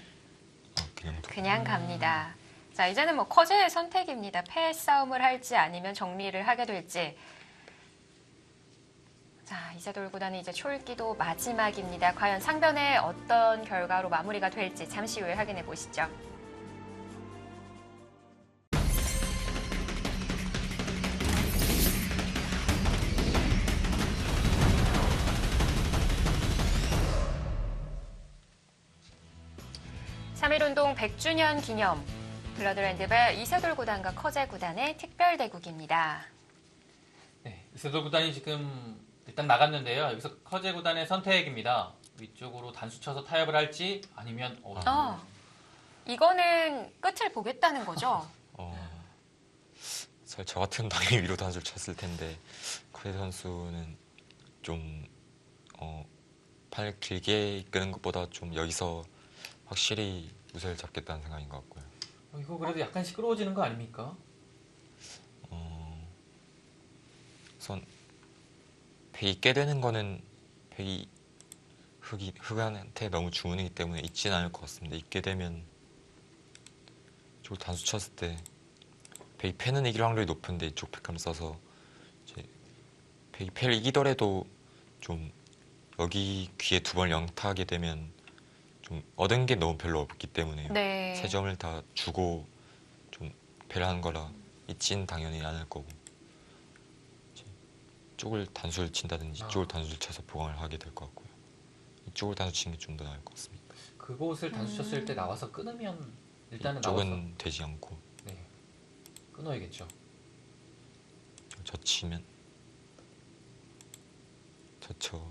그냥 그냥 갑니다. 자, 이제는 뭐 커제의 선택입니다. 패 싸움을 할지 아니면 정리를 하게 될지. 자, 이세돌 구단이 이제 초읽기도 마지막입니다. 과연 상변에 어떤 결과로 마무리가 될지 잠시 후에 확인해 보시죠. 3.1운동 100주년 기념 블러드 핸드볼 이세돌 구단과 커제 구단의 특별 대국입니다. 네, 이세돌 구단이 지금 일단 나갔는데요. 여기서 커제 구단의 선택입니다. 위쪽으로 단수 쳐서 타협을 할지 아니면 이거는 끝을 보겠다는 거죠? 사실 저 같은 당연히 위로 단수를 쳤을 텐데 커제 선수는 좀 팔 길게 이끄는 것보다 좀 여기서 확실히 우세를 잡겠다는 생각인 것 같고요. 이거 그래도 약간 시끄러워지는 거 아닙니까? 우선 배 있게 되는 거는 배이 흑한테 너무 주문이기 때문에 있지는 않을 것 같습니다. 있게 되면 이쪽 단수 쳤을 때 배이 패는 이길 확률이 높은데 이쪽 패감을 써서 이제 배이 패를 이기더라도 좀 여기 귀에 두 번 영타하게 되면 좀 얻은 게 너무 별로 없기 때문에 네. 세 점을 다 주고 좀 패를 한 거라 있진 당연히 않을 거고 이제 이쪽을 단수를 친다든지 이쪽을 단수를 쳐서 보강을 하게 될 것 같고요. 이쪽을 단수 치는 게 좀 더 나을 것 같습니다. 그곳을 단수 쳤을 때 나와서 끊으면 일단은 이쪽은 나와서 되지 않고 네, 끊어야겠죠. 젖히면 젖혀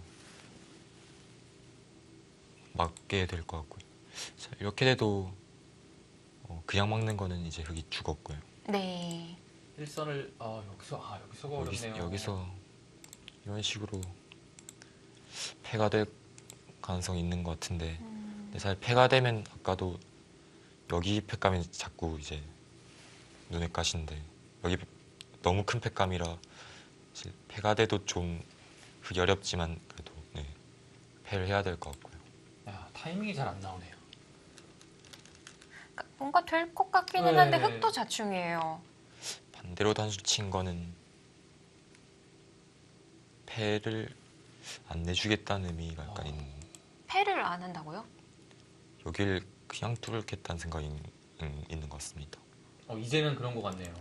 막게 될 것 같고요. 자, 이렇게 돼도 그냥 막는 거는 이제 흙이 죽었고요. 네. 일선을 여기서가 어렵네요. 여기서 이런 식으로 패가 될 가능성이 있는 것 같은데 근데 사실 패가 되면 아까도 여기 패감이 자꾸 이제 눈에 가시는데 여기 너무 큰 패감이라 사실 패가 돼도 좀 흙이 어렵지만 그래도 네, 패를 해야 될 것 같고요. 야, 타이밍이 잘 안 나오네요. 뭔가 될 것 같기는 네. 한데 흑도 자충이에요. 반대로 단수 친 거는 패를 안 내주겠다는 의미가 약간 있는 패를 안 한다고요? 여길 그냥 뚫겠다는 생각이 있는 것 같습니다. 이제는 그런 것 같네요.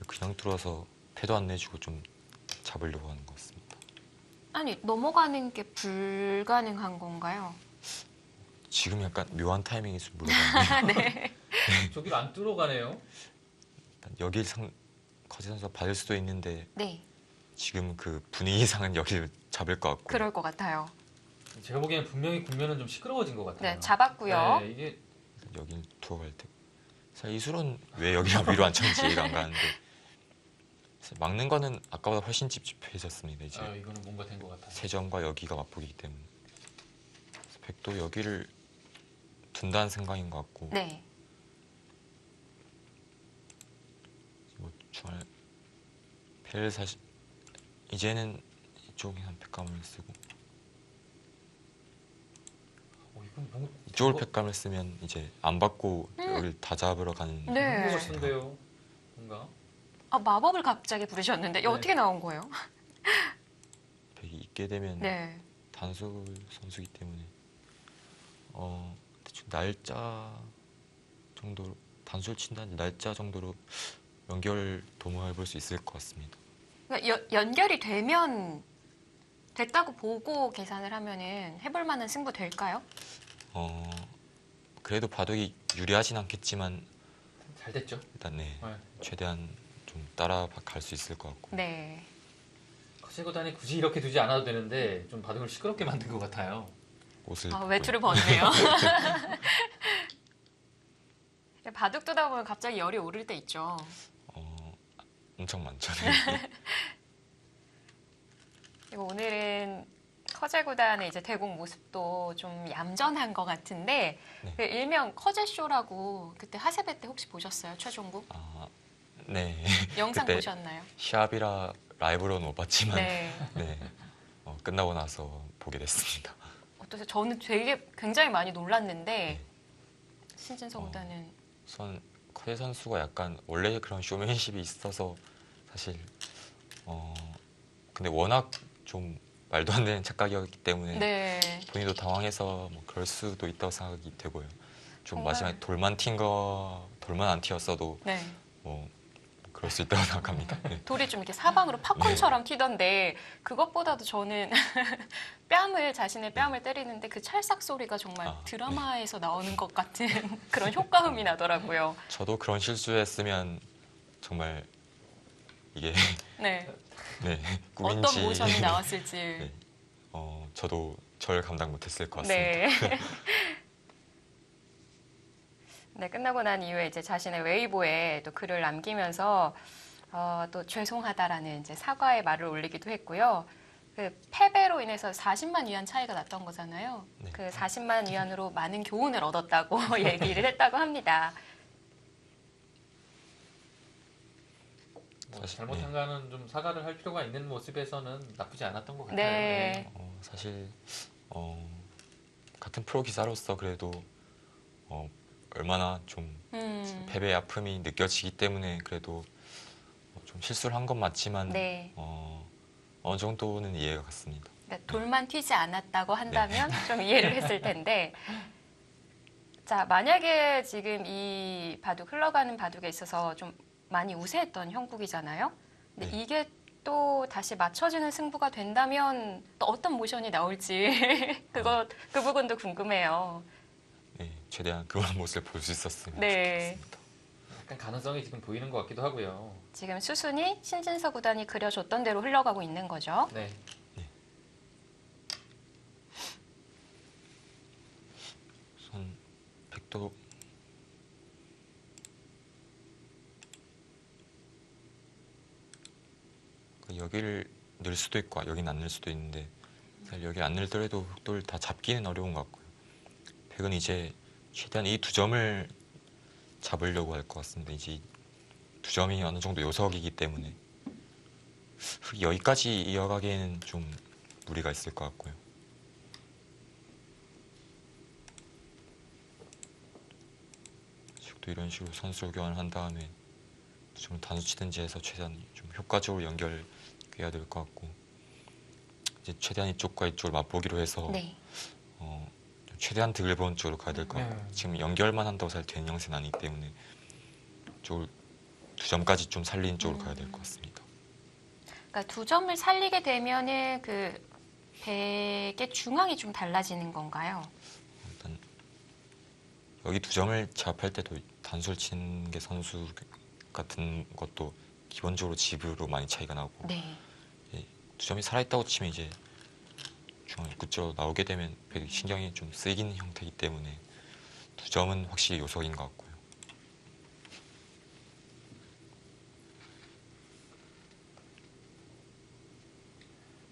그냥 뚫어서 패도 안 내주고 좀 잡으려고 하는 것 같습니다. 아니, 넘어가는 게 불가능한 건가요? 지금 약간 묘한 타이밍에서 물어봤는데 네. 저기를 안 뚫어가네요. 여길 커제 선수가 받을 수도 있는데 네. 지금 그 분위기상은 여기를 잡을 것 같고 그럴 것 같아요. 제가 보기에는 분명히 국면은 좀 시끄러워진 것 같아요. 네, 잡았고요. 네, 이게 여길 투어 갈 때. 사실 이술은 왜 여기를 위로 안 쳤는지 이해가 안 가는데 사실 막는 거는 아까보다 훨씬 찝찝해졌습니다. 이제 이거는 뭔가 된 것 같아요. 세점과 여기가 맞붙기 때문에 그래서 백도 여기를 둔다는 생각인 것 같고 네. 뭐 중앙 패를 사실 이제는 이쪽에 한 패감을 쓰고 이건 뭔가 이쪽을 패감을 쓰면 이제 안 받고 여기를 다 잡으러 가는 네. 것 같은데요. 뭔가 마법을 갑자기 부르셨는데 이거 네. 어떻게 나온 거예요? 백이 있게 되면 네. 단수 선수이기 때문에 대충 날짜 정도로 단수를 친다는 날짜 정도로 연결 도모해 볼 수 있을 것 같습니다. 그러니까 연결이 되면 됐다고 보고 계산을 하면은 해볼 만한 승부 될까요? 그래도 바둑이 유리하진 않겠지만 잘 됐죠. 일단 네, 네. 최대한 좀 따라갈 수 있을 것 같고 네. 커세 구단이 굳이 이렇게 두지 않아도 되는데 좀 바둑을 시끄럽게 만든 것 같아요. 옷을 외투를 벗네요. 바둑 두다 보면 갑자기 열이 오를 때 있죠. 엄청 많죠. 네. 그리고 오늘은 커제 구단의 이제 대국 모습도 좀 얌전한 것 같은데 네. 그 일명 커제 쇼라고 그때 하세배 때 혹시 보셨어요? 최종국 네. 영상 그때 보셨나요? 시합이라 라이브로는 못 봤지만 네. 네. 끝나고 나서 보게 됐습니다. 어떠세요? 저는 되게 굉장히 많이 놀랐는데 네. 신진서 구단은 우선 커제 선수가 약간 원래 그런 쇼맨십이 있어서 사실 근데 워낙 좀 말도 안 되는 착각이었기 때문에 네. 본인도 당황해서 뭐 그럴 수도 있다고 생각이 되고요. 좀 정말. 마지막에 돌만 안 튀었어도 네. 뭐 그럴 수 있다고 생각합니다. 네. 돌이 좀 이렇게 사방으로 팝콘처럼 튀던데 그것보다도 저는 자신의 뺨을 때리는데 그 찰싹 소리가 정말 아, 드라마에서 나오는 것 같은 그런 효과음이 나더라고요. 저도 그런 실수했으면 정말 이게 네. 네, 어떤 꿈인지 모션이 나왔을지. 네. 저도 절 감당 못했을 것 같습니다. 네. 네, 끝나고 난 이후에 이제 자신의 웨이보에 또 글을 남기면서 또 죄송하다라는 이제 사과의 말을 올리기도 했고요. 그 패배로 인해서 40만 위안 차이가 났던 거잖아요. 네. 그 40만 위안으로 많은 교훈을 얻었다고 얘기를 했다고 합니다. 뭐 사실, 잘못한 거는 좀 사과를 할 필요가 있는 모습에서는 나쁘지 않았던 것 같아요. 네. 사실 같은 프로 기사로서 그래도 얼마나 좀 패배의 아픔이 느껴지기 때문에 그래도 좀 실수를 한 건 맞지만 네. 어느 정도는 이해가 갔습니다. 그러니까 돌만 튀지 않았다고 한다면 좀 이해를 했을 텐데. 자, 만약에 지금 이 바둑, 흘러가는 바둑에 있어서 좀 많이 우세했던 형국이잖아요. 근데 네. 이게 또 다시 맞춰지는 승부가 된다면 또 어떤 모션이 나올지 그 부분도 궁금해요. 네, 최대한 그런 모습을 볼 수 있었으면 네. 좋겠습니다. 약간 가능성이 지금 보이는 것 같기도 하고요. 지금 수순이 신진서 구단이 그려줬던 대로 흘러가고 있는 거죠. 네. 우선 백도 여기를 넣을 수도 있고 여기는 안 넣을 수도 있는데 사실 여기 안 넣더라도 흑돌 다 잡기는 어려운 것 같고요. 백은 이제 최대한 이 두 점을 잡으려고 할 것 같습니다. 이제 두 점이 어느 정도 요석이기 때문에 흑이 여기까지 이어가기에는 좀 무리가 있을 것 같고요. 흑도 이런 식으로 선수 교환을 한 다음에 두 점을 단수치든지 해서 최대한 좀 효과적으로 연결해야 될 것 같고 이제 최대한 이쪽과 이쪽을 맛보기로 해서 네. 최대한 득을 보는 쪽으로 가야 될 것 같고 지금 연결만 한다고 사실 되는 형세는 아니기 때문에 쪽을 두 점까지 좀 살리는 쪽으로 가야 될 것 같습니다. 그러니까 두 점을 살리게 되면은 그 백의 중앙이 좀 달라지는 건가요? 일단 여기 두 점을 제압할 때도 단수를 치는 게 선수 같은 것도 기본적으로 집으로 많이 차이가 나고 네. 두 점이 살아있다고 치면 이제 중앙 입구쪽으로 나오게 되면 백이 신경이 좀 쓰이는 형태이기 때문에 두 점은 확실히 요석인 것 같고요.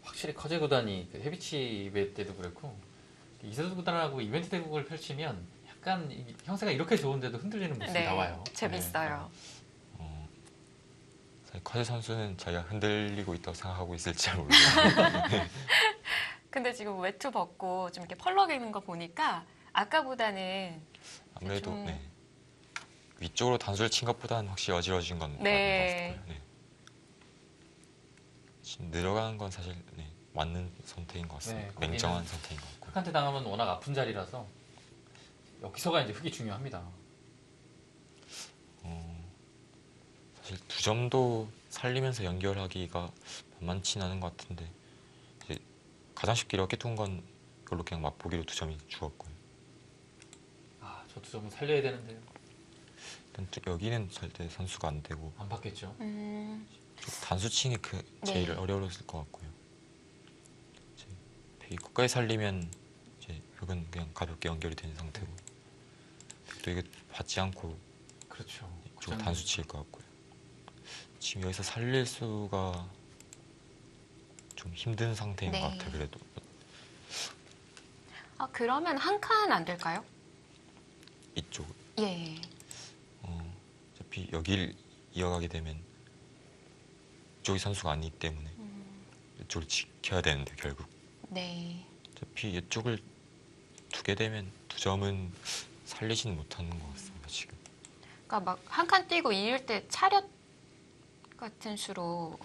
확실히 커제 구단이 그 헤비치베 때도 그랬고 이세돌 구단하고 이벤트 대국을 펼치면 약간 이 형세가 이렇게 좋은데도 흔들리는 모습이 네. 나와요. 재밌어요. 사실 커제 선수는 자기가 흔들리고 있다고 생각하고 있을지 잘 모르겠어요. 근데 지금 외투 벗고 좀 이렇게 펄럭이는 거 보니까 아까보다는 아무래도 좀- 네. 위쪽으로 단수를 친 것보다는 확실히 어지러진 건 맞는 네. 것 같고요. 네. 지금 늘어가는 건 사실 네, 맞는 선택인 것 같습니다. 네, 거기는 냉정한 선택인 것 같고. 흑한테 당하면 워낙 아픈 자리라서 여기서가 이제 흑이 중요합니다. 사실 두 점도 살리면서 연결하기가 만만치 않은 것 같은데 이제 가장 쉽게 이렇게 둔 건 이걸로 그냥 맛보기로 두 점이 죽었고요. 아, 저 두 점은 살려야 되는데요. 일단 여기는 절대 선수가 안 되고 안 받겠죠. 쪽 단수 치는 게 제일 네. 어려웠을 것 같고요. 이제 백이 끝까지 살리면 이제 흑은 그냥 가볍게 연결이 되는 상태고 또 이게 받지 않고 그렇죠. 쪽 단수 칠 것 같고요. 지금 여기서 살릴 수가 좀 힘든 상태인 네. 것 같아요. 그래도 아, 그러면 한 칸 안 될까요? 이쪽 예. 어차피 여길 이어가게 되면 이쪽이 선수가 아니기 때문에 이쪽을 지켜야 되는데 결국 네. 어차피 이쪽을 두게 되면 두 점은 살리지는 못하는 것 같습니다. 지금 그러니까 막 한 칸 뛰고 이을 때 차렷 같은 수로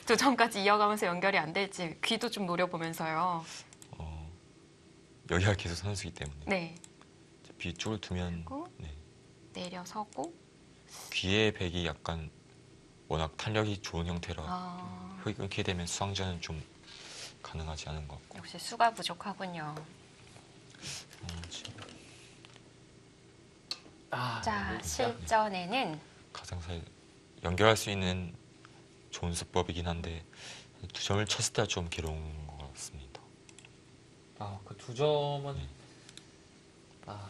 두 점까지 이어가면서 연결이 안 될지 귀도 좀 노려보면서요. 여기가 계속 선수이기 때문에 네. 어차피 이쪽을 두면 그리고 네, 내려서고 귀에 백이 약간 워낙 탄력이 좋은 형태라 아, 흙이 끊게 되면 수상전은 좀 가능하지 않은 것 같고. 역시 수가 부족하군요. 지금 자, 네, 실전에는 가장 잘 연결할 수 있는 좋은 수법이긴 한데 두 점을 쳤을 때 좀 괴로운 것 같습니다. 그 두 점은 네.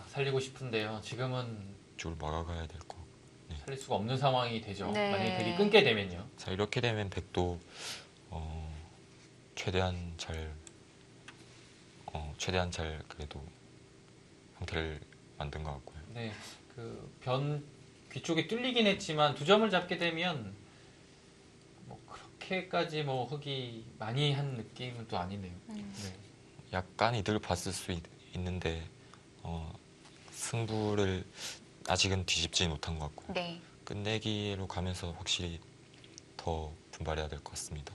살리고 싶은데요. 지금은 이쪽을 막아가야 될 거. 살릴 수가 없는 상황이 되죠. 네. 만약에 백이 끊게 되면요. 자, 이렇게 되면 백도 최대한 잘 그래도 형태를 만든 것 같고요. 네, 그 변 귀쪽이 뚫리긴 했지만 두 점을 잡게 되면 뭐 그렇게까지 뭐 흙이 많이 한 느낌은 또 아니네요. 네. 약간 이득을 봤을 수 있는데 승부를 아직은 뒤집지 못한 것 같고요. 네. 끝내기로 가면서 확실히 더 분발해야 될 것 같습니다.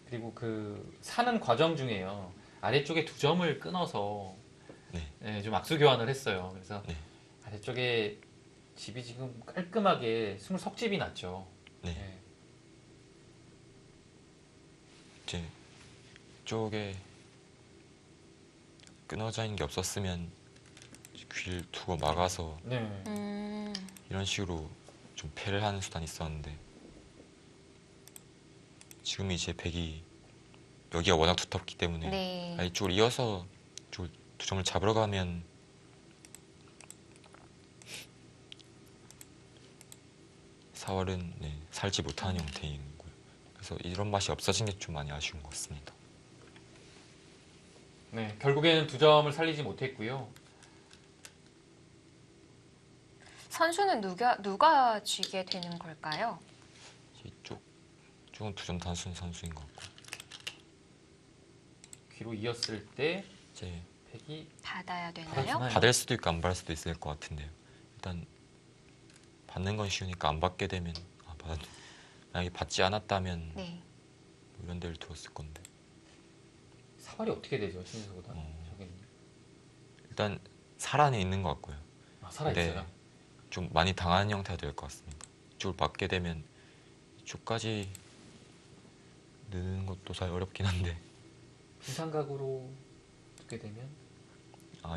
그리고 그 사는 과정 중에요. 아래쪽에 두 점을 끊어서 네. 좀 악수 교환을 했어요. 그래서 네. 아래쪽에 집이 지금 깔끔하게 20석집이 났죠. 네. 네. 이제 쪽에 끊어져 있는 게 없었으면 귀를 두고 막아서 네. 이런 식으로 좀 패를 하는 수단이 있었는데 지금 이제 백이 여기가 워낙 두텁기 때문에 네. 이쪽으로 이어서 이쪽을 두 점을 잡으러 가면 사월은 살지 못하는 형태인 거예요. 그래서 이런 맛이 없어진 게 좀 많이 아쉬운 것 같습니다. 네, 결국에는 두 점을 살리지 못했고요. 선수는 누가 쥐게 되는 걸까요? 이쪽은 두 점 단순 선수인 것 같고 귀로 이었을 때 이제 백이 받아야 되나요? 받아주나요? 받을 수도 있고 안 받을 수도 있을 것 같은데요. 일단 받는 건 쉬우니까 안 받게 되면 만약에 받지 않았다면 네. 뭐 이런 데를 두었을 건데 사활이 어떻게 되죠, 신인수보다? 저기는. 일단 살 안에 있는 것 같고요. 살아있어요? 네. 좀 많이 당하는 형태가 될 것 같습니다. 이쪽을 받게 되면 이쪽까지 넣는 것도 잘 어렵긴 한데 분산각으로 두게 되면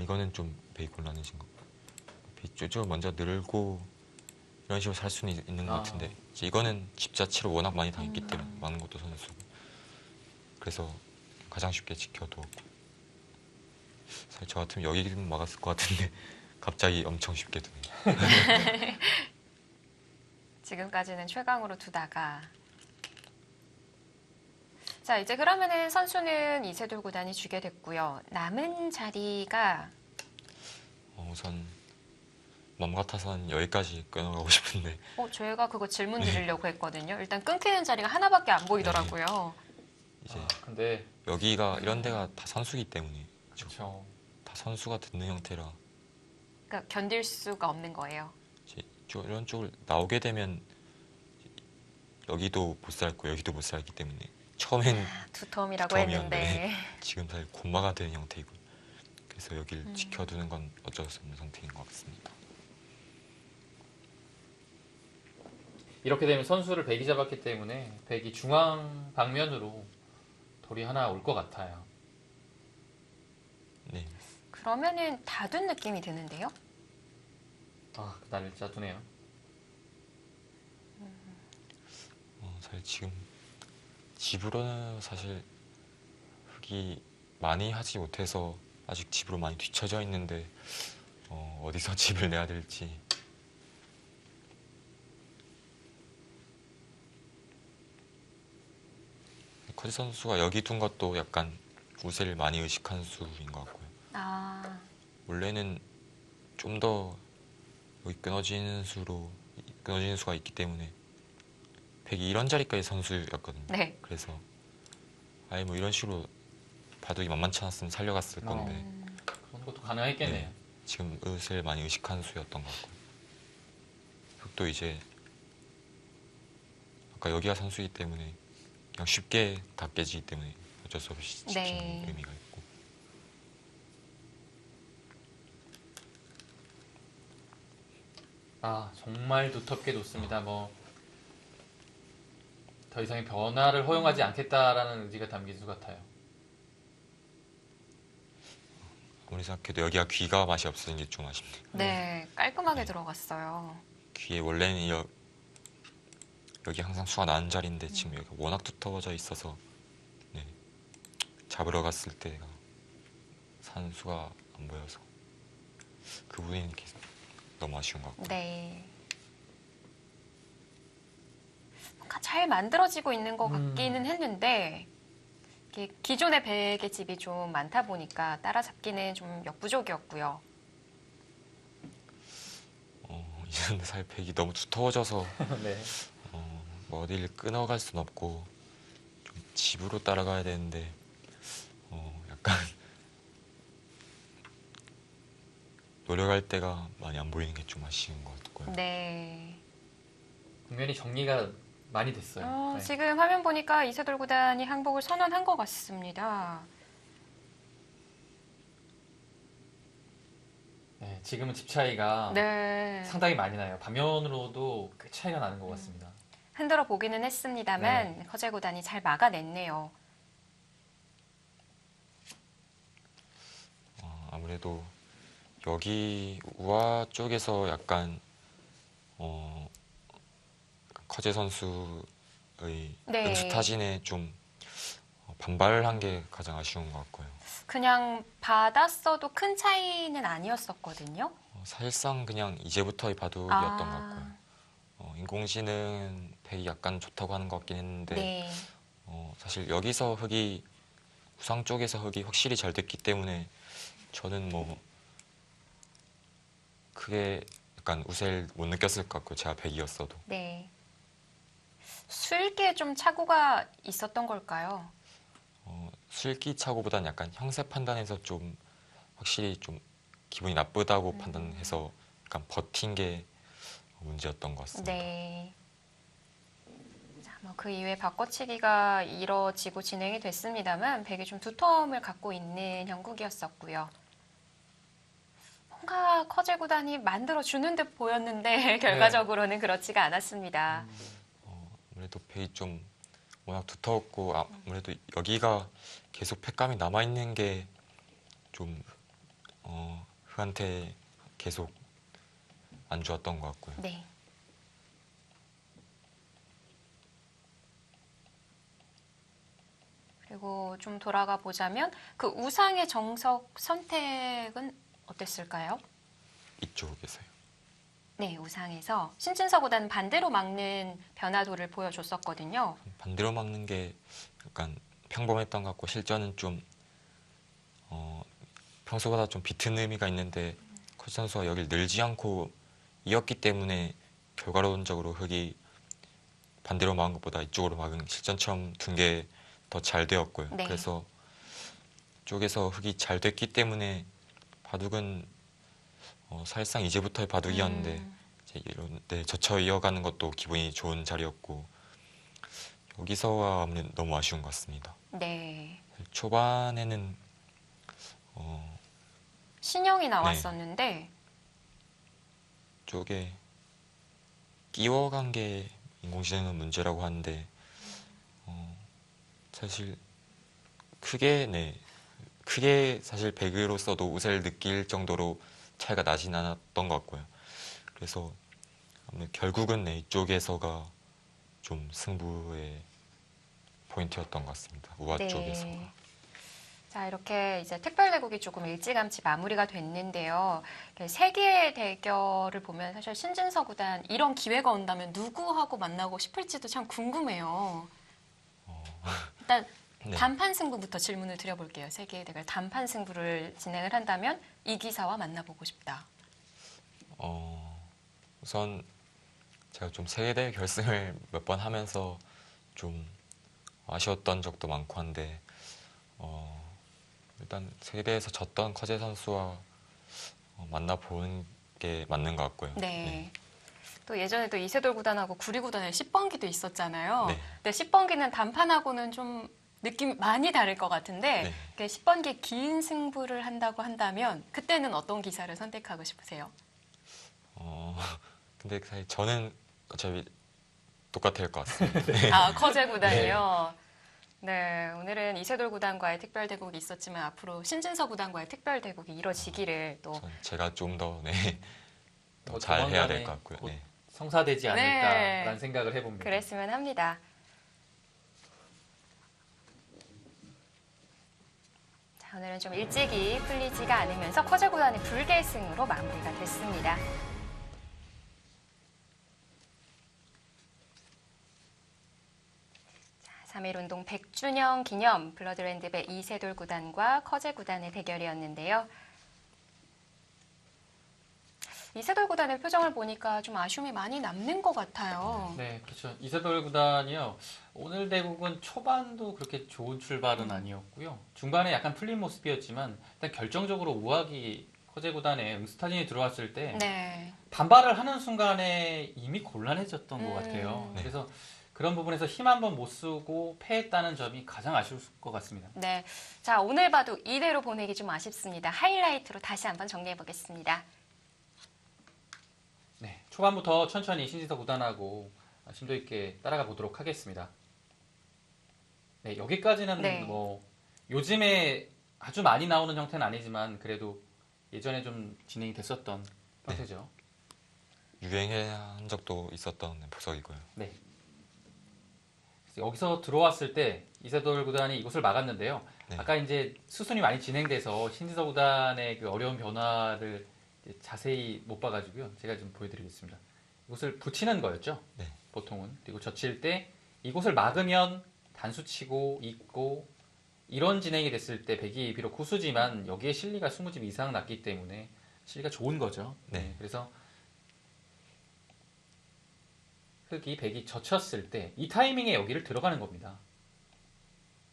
이거는 좀 베이 곤란해진 것 같고 이쪽을 먼저 늘고 이런 식으로 살 수는 있는 것 같은데 이제 이거는 집 자체로 워낙 많이 당했기 때문에 막는 것도 선수고 그래서 가장 쉽게 지켜두었고 사실 저 같으면 여기는 막았을 것 같은데 갑자기 엄청 쉽게 두네요. 지금까지는 최강으로 두다가 자 이제 그러면은 선수는 이세돌 구단이 쥐게 됐고요. 남은 자리가 우선 맘 같아서는 여기까지 끊어가고 싶은데 저희가 그거 질문 드리려고 했거든요. 일단 끊기는 자리가 하나밖에 안 보이더라고요. 이제 근데 여기가 이런 데가 다 선수기 때문에 그렇죠. 다 선수가 듣는 형태라 그러니까 견딜 수가 없는 거예요. 이제 이런 쪽을 나오게 되면 여기도 못 살고 여기도 못 살기 때문에 처음엔 두텀이라고 두텀이었는데 했는데 지금 사실 곤마가 되는 형태이고 그래서 여기를 지켜두는 건 어쩔 수 없는 상태인 것 같습니다. 이렇게 되면 선수를 백이 잡았기 때문에 백이 중앙 방면으로 돌이 하나 올 것 같아요. 네, 그러면은 다둔 느낌이 드는데요. 그 날짜 두네요. 사실 지금 집으로는 사실 흙이 많이 하지 못해서 아직 집으로 많이 뒤쳐져 있는데 어디서 집을 내야 될지 커지 선수가 여기 둔 것도 약간 우세를 많이 의식한 수인 것 같고요. 원래는 좀 더 여기 끊어지는 수가 있기 때문에 백이 이런 자리까지 선수였거든요. 네. 그래서 아예 뭐 이런 식으로 바둑이 만만치 않았으면 살려갔을 건데 그런 것도 가능했겠네요. 지금 의세를 많이 의식한 수였던 것 같고요. 또 이제 아까 여기가 선수이기 때문에 그냥 쉽게 다 깨지기 때문에 어쩔 수 없이 지키는 네. 의미가 있고 정말 두텁게 놓습니다. 뭐 더 이상의 변화를 허용하지 않겠다라는 의지가 담긴 수 같아요. 아무리 생각해도 여기가 귀가 맛이 없어진 게 좀 아쉽네요. 네, 깔끔하게 들어갔어요. 귀에 원래는 여기 항상 수가 나는 자리인데 지금 여기가 워낙 두터워져 있어서 네, 잡으러 갔을 때가 산 수가 안 보여서 그 부분이 이렇게 너무 아쉬운 것 같고요. 네. 뭔가 잘 만들어지고 있는 것 같기는 했는데 이게 기존의 베개 집이 좀 많다 보니까 따라잡기는 좀 역부족이었고요. 이제는 살팩이 너무 두터워져서 네. 뭐 어디를 끊어갈 순 없고 좀 집으로 따라가야 되는데 약간 노력할 때가 많이 안 보이는 게 좀 아쉬운 것 같고요. 네. 국면이 정리가 많이 됐어요. 네. 지금 화면 보니까 이세돌 구단이 항복을 선언한 것 같습니다. 네, 지금은 집 차이가 네. 상당히 많이 나요. 반면으로도 꽤 차이가 나는 것 같습니다. 흔들어 보기는 했습니다만 커제 구단이 잘 막아냈네요. 아무래도 여기 우아 쪽에서 약간 커제 선수의 네. 응수타진에 좀 반발한 게 가장 아쉬운 것 같고요. 그냥 받았어도 큰 차이는 아니었었거든요. 사실상 그냥 이제부터의 바둑이었던 것 같고요. 인공지능 팩이 약간 좋다고 하는 것 같긴 했는데 네. 사실 여기서 흙이 우상 쪽에서 흙이 확실히 잘 됐기 때문에 저는 뭐 크게 약간 우세를 못 느꼈을 것 같고요. 제가 백이었어도. 네. 술기에 좀 착오가 있었던 걸까요? 술기 차고보다는 약간 형세 판단에서 좀 확실히 좀 기분이 나쁘다고 판단해서 약간 버틴 게 문제였던 것 같습니다. 네. 자, 뭐 그 이후에 바꿔치기가 이뤄지고 진행이 됐습니다만 백이 좀 두터움을 갖고 있는 형국이었었고요. 뭔가 커제 구단이 만들어주는 듯 보였는데 결과적으로는 그렇지가 않았습니다. 아무래도 백이 좀 워낙 두터웠고 아무래도 여기가 계속 팩감이 남아있는 게 좀 흑한테 계속 안 좋았던 것 같고요. 네. 그리고 좀 돌아가 보자면 그 우상의 정석 선택은 어땠을까요? 이쪽에서요. 네, 우상에서 신진서보다는 반대로 막는 변화도를 보여줬었거든요. 반대로 막는 게 약간 평범했던 것 같고 실전은 좀 평소보다 좀 비튼 의미가 있는데 코치 선수가 여길 늘지 않고 이었기 때문에 결과론적으로 흙이 반대로 막은 것보다 이쪽으로 막은 실전처럼 둔 게 더 잘 되었고요. 네. 그래서 이쪽에서 흙이 잘 됐기 때문에 바둑은 사실상 이제부터의 바둑이었는데 이제 이런 데 젖혀 이어가는 것도 기분이 좋은 자리였고 여기서가 아무래도 너무 아쉬운 것 같습니다. 네. 초반에는 신형이 나왔었는데 쪽에 끼워간 게 인공지능은 문제라고 하는데 사실 크게 사실 배그로서도 우세를 느낄 정도로 차이가 나진 않았던 것 같고요. 그래서 아무래도 결국은 이쪽에서가 좀 승부의 포인트였던 것 같습니다. 우아 네. 쪽에서가. 자, 이렇게 이제 특별대국이 조금 일찌감치 마무리가 됐는데요. 세 개의 대결을 보면 사실 신진서 구단 이런 기회가 온다면 누구하고 만나고 싶을지도 참 궁금해요. 일단 네. 단판 승부부터 질문을 드려볼게요. 세 개의 대결 단판 승부를 진행을 한다면 이 기사와 만나보고 싶다. 우선 제가 좀 세계대회 결승을 몇 번 하면서 좀 아쉬웠던 적도 많고 한데 일단 세계대회에서 졌던 커제 선수와 만나보는 게 맞는 것 같고요. 네. 또 예전에도 이세돌 구단하고 구리 구단의 10번기도 있었잖아요. 네. 근데 10번기는 단판하고는 좀 느낌이 많이 다를 것 같은데 네. 10번기 긴 승부를 한다고 한다면 그때는 어떤 기사를 선택하고 싶으세요? 근데 사실 저는 어차피 똑같을 것 같습니다. 아, 커제 구단이요. 네, 오늘은 이세돌 구단과의 특별 대국이 있었지만 앞으로 신진서 구단과의 특별 대국이 이뤄지기를 또 전 제가 좀 더 뭐 잘 해야 조만간에 될 것 같고요. 곧 네. 성사되지 않을까라는 네. 생각을 해봅니다. 그랬으면 합니다. 자, 오늘은 좀 일찍이 풀리지가 않으면서 커제 구단의 불계승으로 마무리가 됐습니다. 자, 3.1 운동 100주년 기념 블러드랜드배 이세돌 구단과 커제 구단의 대결이었는데요. 이세돌 구단의 표정을 보니까 좀 아쉬움이 많이 남는 것 같아요. 네, 그렇죠. 이세돌 구단이요. 오늘 대국은 초반도 그렇게 좋은 출발은 아니었고요. 중반에 약간 풀린 모습이었지만 일단 결정적으로 우하기 커제 구단에 응스타진이 들어왔을 때 네. 반발을 하는 순간에 이미 곤란해졌던 것 같아요. 네. 그래서 그런 부분에서 힘 한번 못 쓰고 패했다는 점이 가장 아쉬울 것 같습니다. 네. 자, 오늘 봐도 이대로 보내기 좀 아쉽습니다. 하이라이트로 다시 한번 정리해 보겠습니다. 네, 초반부터 천천히 신진서 구단하고 심도 있게 따라가 보도록 하겠습니다. 네, 여기까지는 네. 뭐 요즘에 아주 많이 나오는 형태는 아니지만 그래도 예전에 좀 진행이 됐었던 형태죠. 유행한 적도 있었던 보석이고요. 네. 그래서 여기서 들어왔을 때 이세돌 구단이 이곳을 막았는데요. 네. 아까 이제 수순이 많이 진행돼서 신진서 구단의 그 어려운 변화를 이제 자세히 못 봐가지고요. 제가 좀 보여드리겠습니다. 이곳을 붙이는 거였죠. 네. 보통은. 그리고 젖힐 때 이곳을 막으면 단수치고 있고 이런 진행이 됐을 때 백이 비록 후수지만 여기에 실리가 20집 이상 났기 때문에 실리가 좋은 거죠. 네. 그래서 흑이 백이 젖혔을 때 이 타이밍에 여기를 들어가는 겁니다.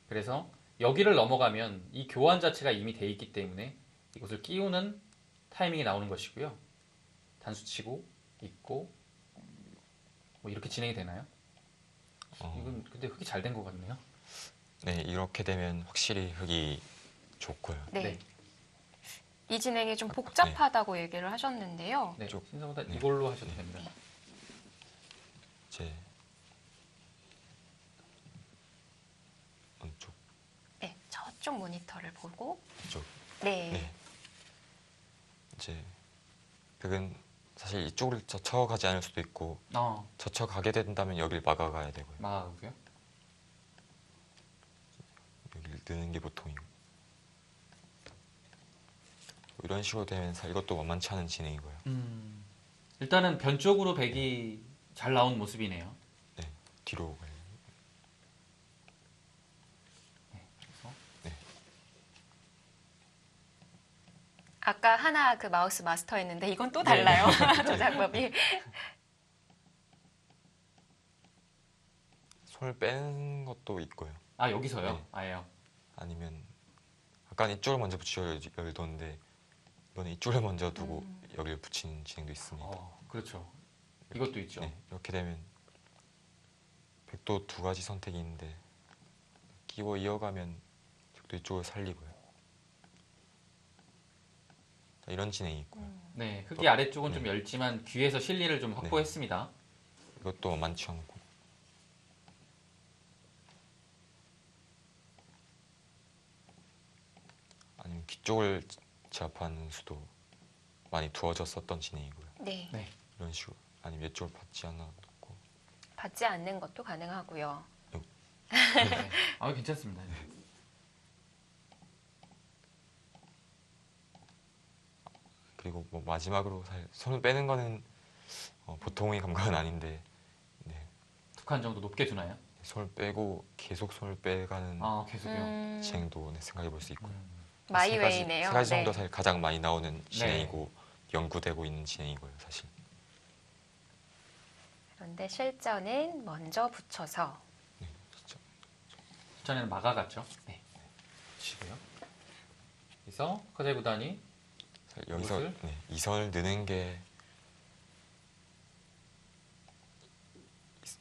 그래서 여기를 넘어가면 이 교환 자체가 이미 돼 있기 때문에 이곳을 끼우는 타이밍이 나오는 것이고요. 단수치고 있고 뭐 이렇게 진행이 되나요? 이건 근데 흑이 잘 된 것 같네요. 네, 이렇게 되면 확실히 흑이 좋고요. 네. 네. 이 진행이 좀 복잡하다고 얘기를 하셨는데요. 네, 쪽. 신성보다 네. 이걸로 하셔도 됩니다. 이제 오른쪽, 네, 저쪽 모니터를 보고. 이쪽. 네. 네. 이제 흑은 사실 이쪽을 젖혀가지 않을 수도 있고 젖혀가게 된다면 여길 막아가야 되고요. 막아보고요. 여기를 넣는 게 보통이고 이런 식으로 되면 사실 이것도 만만치 않은 진행이고요. 일단은 변 쪽으로 백이 잘 나온 모습이네요. 네, 뒤로 가요. 그래서 아까 하나 그 마우스 마스터 했는데 이건 또 달라요. 조작법이. 손을 빼는 것도 있고요. 아 여기서요? 네. 아예요. 아니면 아까는 이쪽을 먼저 붙이고 여기 뒀는데 이번에 이쪽을 먼저 두고 여기를 붙이는 진행도 있습니다. 그렇죠. 이것도 있죠. 네, 이렇게 되면 백도 두 가지 선택이 있는데 끼워 이어가면 백도 이쪽을 살리고요. 이런 진행이 있고요. 네, 흑이 아래쪽은 네. 좀 얇지만 귀에서 실리를 좀 확보했습니다. 이것도 많지 않고 아니면 귀 쪽을 제압하는 수도 많이 두어졌었던 진행이고요. 네. 네. 이런 식으로 아니면 이쪽을 받지 않았고 받지 않는 것도 가능하고요. 네. 아 괜찮습니다. 그리고 뭐 마지막으로 사실 손을 빼는 거는 보통의 감각은 아닌데 네, 두 칸 정도 높게 두나요? 손을 빼고 계속 손을 빼가는 아 계속요. 진행도 생각해 볼 수 있고요. 마이웨이네요. 세 가지 정도 네. 사실 가장 많이 나오는 진행이고 연구되고 있는 진행이고요, 사실. 그런데 실전은 먼저 붙여서. 네, 진짜. 전에는 막아갔죠. 네. 치고요. 그래서 커제 구단이 사실 여기서 이것을? 네, 이선을 넣는 게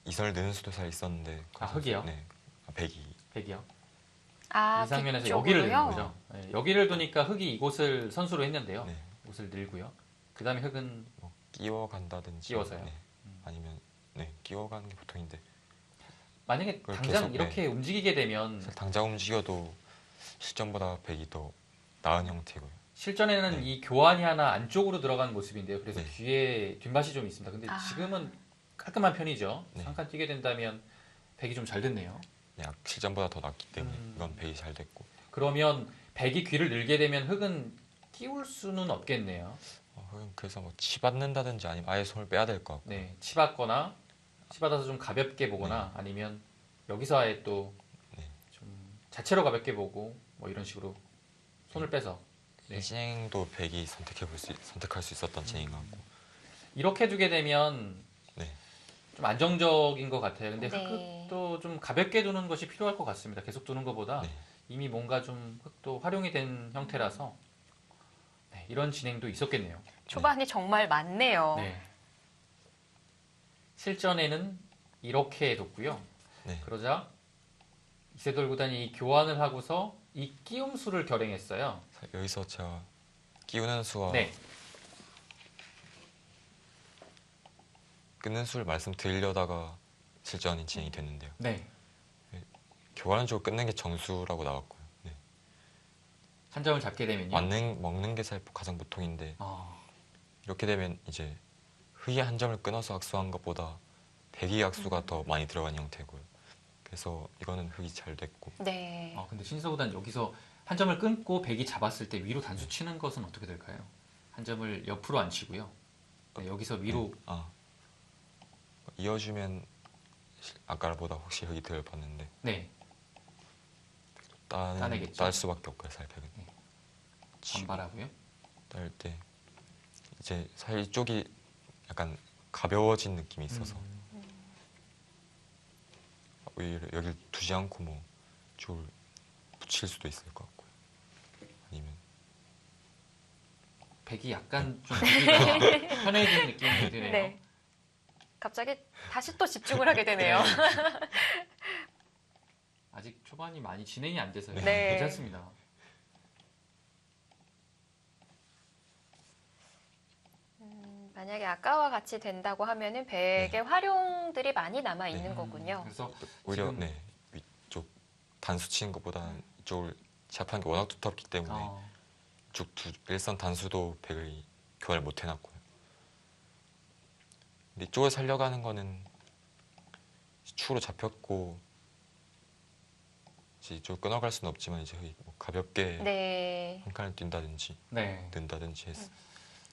이선을 넣는 수도 사실 있었는데 아, 흑이요? 네, 백이 백이요. 아, 이 장면에서 뒤쪽으로요? 여기를 넣는 거죠. 네, 여기를 두니까 흑이 이곳을 선수로 했는데요. 네, 이곳을 늘고요. 그 다음에 흑은 뭐 끼워 간다든지 끼워서요? 네, 아니면 끼워가는 게 보통인데 만약에 그걸 당장 계속, 이렇게 움직이게 되면 사실 당장 움직여도 실전보다 백이 더 나은 형태고요. 실전에는 네. 이 교환이 하나 안쪽으로 들어가는 모습인데요. 그래서 네. 뒤에 뒷맛이 좀 있습니다. 근데 아. 지금은 깔끔한 편이죠. 네. 3칸 뛰게 된다면 백이 좀 잘 됐네요. 실전보다 더 낫기 때문에 음. 이건 백이 잘 됐고 그러면 백이 귀를 늘게 되면 흙은 끼울 수는 없겠네요. 그래서 뭐 치받는다든지 아니면 아예 손을 빼야 될 것 같고 네, 치받거나 치받아서 좀 가볍게 보거나 아니면 여기서 아예 또 네. 좀 자체로 가볍게 보고 뭐 이런 식으로 손을 빼서 네. 이 진행도 백이 선택할 수 있었던 진행인 것 같고 이렇게 두게 되면 네. 좀 안정적인 것 같아요. 근데 네. 흙도 좀 가볍게 두는 것이 필요할 것 같습니다. 계속 두는 것보다 네. 이미 뭔가 좀 흙도 활용이 된 형태라서 네, 이런 진행도 있었겠네요. 초반이 정말 많네요. 네. 실전에는 이렇게 뒀고요. 네. 그러자 이세돌 구단이 이 교환을 하고서 이 끼움수를 결행했어요. 여기서 제가 끼우는 수와 네. 끊는 수를 말씀드리려다가 실전이 진행이 됐는데요. 네. 교환은 주로 끊는 게 정수라고 나왔고요. 네. 한 점을 잡게 되면요. 먹는 게 가장 보통인데 아, 이렇게 되면 이제 흑이 한 점을 끊어서 악수한 것보다 백이 악수가 더 많이 들어간 형태고요. 그래서 이거는 흑이 잘 됐고 네. 근데 신서 구단 여기서 한 점을 끊고 백이 잡았을 때 위로 단수 치는 것은 어떻게 될까요? 한 점을 옆으로 안 치고요. 네, 여기서 위로 이어주면 아까보다 확실히 흑이 덜 봤는데 네, 따내겠죠. 딸 수밖에 없고요. 살백은 네. 치고 반발하고요. 딸 때 이제 사실 이쪽이 약간 가벼워진 느낌이 있어서 오히려 여길 두지 않고 뭐 이쪽을 붙일 수도 있을 것 같고요. 아니면 백이 약간 좀 보기가 편해진 느낌이 드네요. 네. 갑자기 다시 또 집중을 하게 되네요. 네. 아직 초반이 많이 진행이 안 돼서요. 네. 괜찮습니다. 만약에 아까와 같이 된다고 하면은 백의 활용들이 많이 남아 있는 거군요. 그래서 오히려 지금- 위쪽 단수 치는 것보다는 이쪽을 제압하는 게 워낙 두텁기 때문에 이쪽 일선 단수도 백을 교환을 못 해놨고요. 근데 이쪽을 살려가는 거는 축으로 잡혔고 이제 이쪽 끊어갈 수는 없지만 이제 뭐 가볍게 네. 한 칸을 뛴다든지 네. 는다든지 해서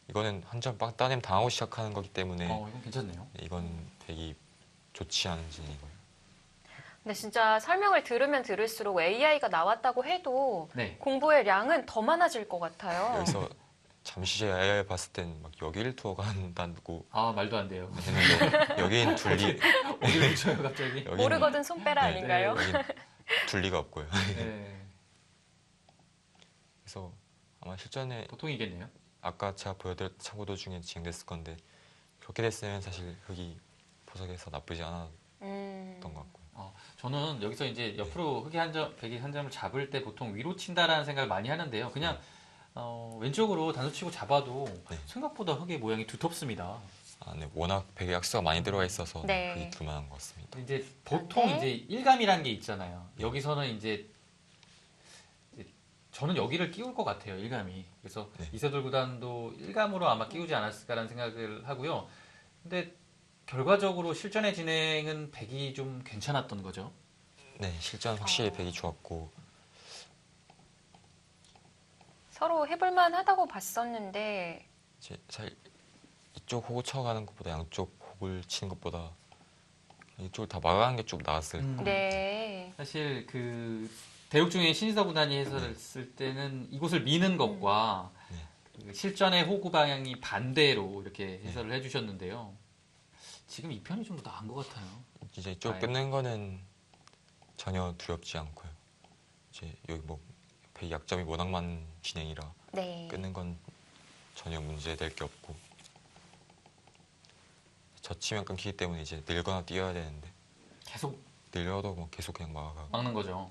이거는 한 점 빵 따냄 당하고 시작하는 거기 때문에 이건 괜찮네요. 이건 백이 좋지 않은 진이고요. 근데 진짜 설명을 들으면 들을수록 AI가 나왔다고 해도 네. 공부의 양은 더 많아질 것 같아요. 여기서 잠시 전에 AI 봤을 땐 막 여기를 투어 간다고 말도 안 돼요. 했는데 여기는 둘리 어디를 붙여요 갑자기? 여기는 모르거든 손 빼라 네. 아닌가요? 여기는 둘리가 없고요. 네. 그래서 아마 실전에 보통이겠네요. 아까 제가 보여드렸던 참고도 중에 진행됐을 건데 그렇게 됐으면 사실 흙이 포석에서 나쁘지 않았던 것 같고요. 저는 여기서 이제 옆으로 흑이 한 점, 백이 한 점을 잡을 때 보통 위로 친다라는 생각을 많이 하는데요. 그냥 왼쪽으로 단수 치고 잡아도 네. 생각보다 흑의 모양이 두텁습니다. 네, 워낙 백에 약수가 많이 들어가 있어서 네. 흙이 둘만한 것 같습니다. 이제 보통 네. 이제 일감이라는 게 있잖아요. 여기서는 이제 저는 여기를 끼울 것 같아요. 일감이. 그래서 네. 이세돌 구단도 일감으로 아마 끼우지 않았을까라는 생각을 하고요. 근데 결과적으로 실전의 진행은 백이 좀 괜찮았던 거죠. 네, 실전 확실히 백이 좋았고 서로 해볼만 하다고 봤었는데 이제 사실 이쪽 호구 쳐가는 것보다 양쪽 호구를 치는 것보다 이쪽을 다 막아가는 게 좀 나았을 것 같아요. 네. 사실 그 대육 중에 신지서 구단이 해설했을 때는 이곳을 미는 것과 그 실전의 호구 방향이 반대로 이렇게 해설을 해주셨는데요. 지금 이 편이 좀 더 나은 것 같아요. 이제 이쪽 끊는 거는 전혀 두렵지 않고요. 이제 여기 뭐 백이 약점이 워낙 많은 진행이라 네. 끊는 건 전혀 문제될 게 없고 젖히면 끊기기 때문에 이제 늘거나 뛰어야 되는데 계속 늘려도 뭐 계속 그냥 막아가고 막는 거죠.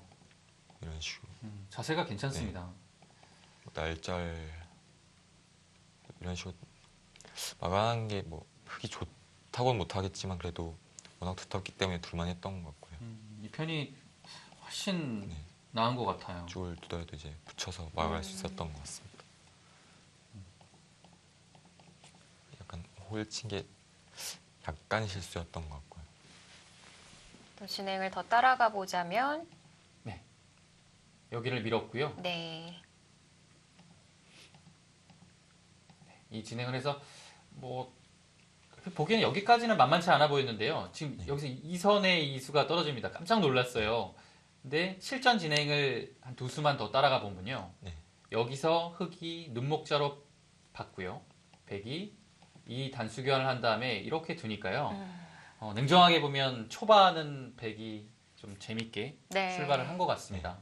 이런 식으로 자세가 괜찮습니다. 날짤 이런 식으로 막아가는 게 뭐 흙이 좋다고는 못하겠지만 그래도 워낙 두텁기 때문에 둘만했던 것 같고요. 이 편이 훨씬 네. 나은 것 같아요. 쪽을 두더라도 이제 붙여서 막을 수 있었던 것 같습니다. 약간 홀친 게 약간 실수였던 것 같고요. 또 진행을 더 따라가 보자면 여기를 밀었고요. 네. 이 진행을 해서 뭐 보기에는 여기까지는 만만치 않아 보였는데요. 지금 여기서 이선의 이수가 떨어집니다. 깜짝 놀랐어요. 근데 실전 진행을 한 두 수만 더 따라가 보면요. 네. 여기서 흑이 눈목자로 봤고요. 백이 이 단수 교환을 한 다음에 이렇게 두니까요. 냉정하게 보면 초반은 백이 좀 재밌게 네. 출발을 한 것 같습니다.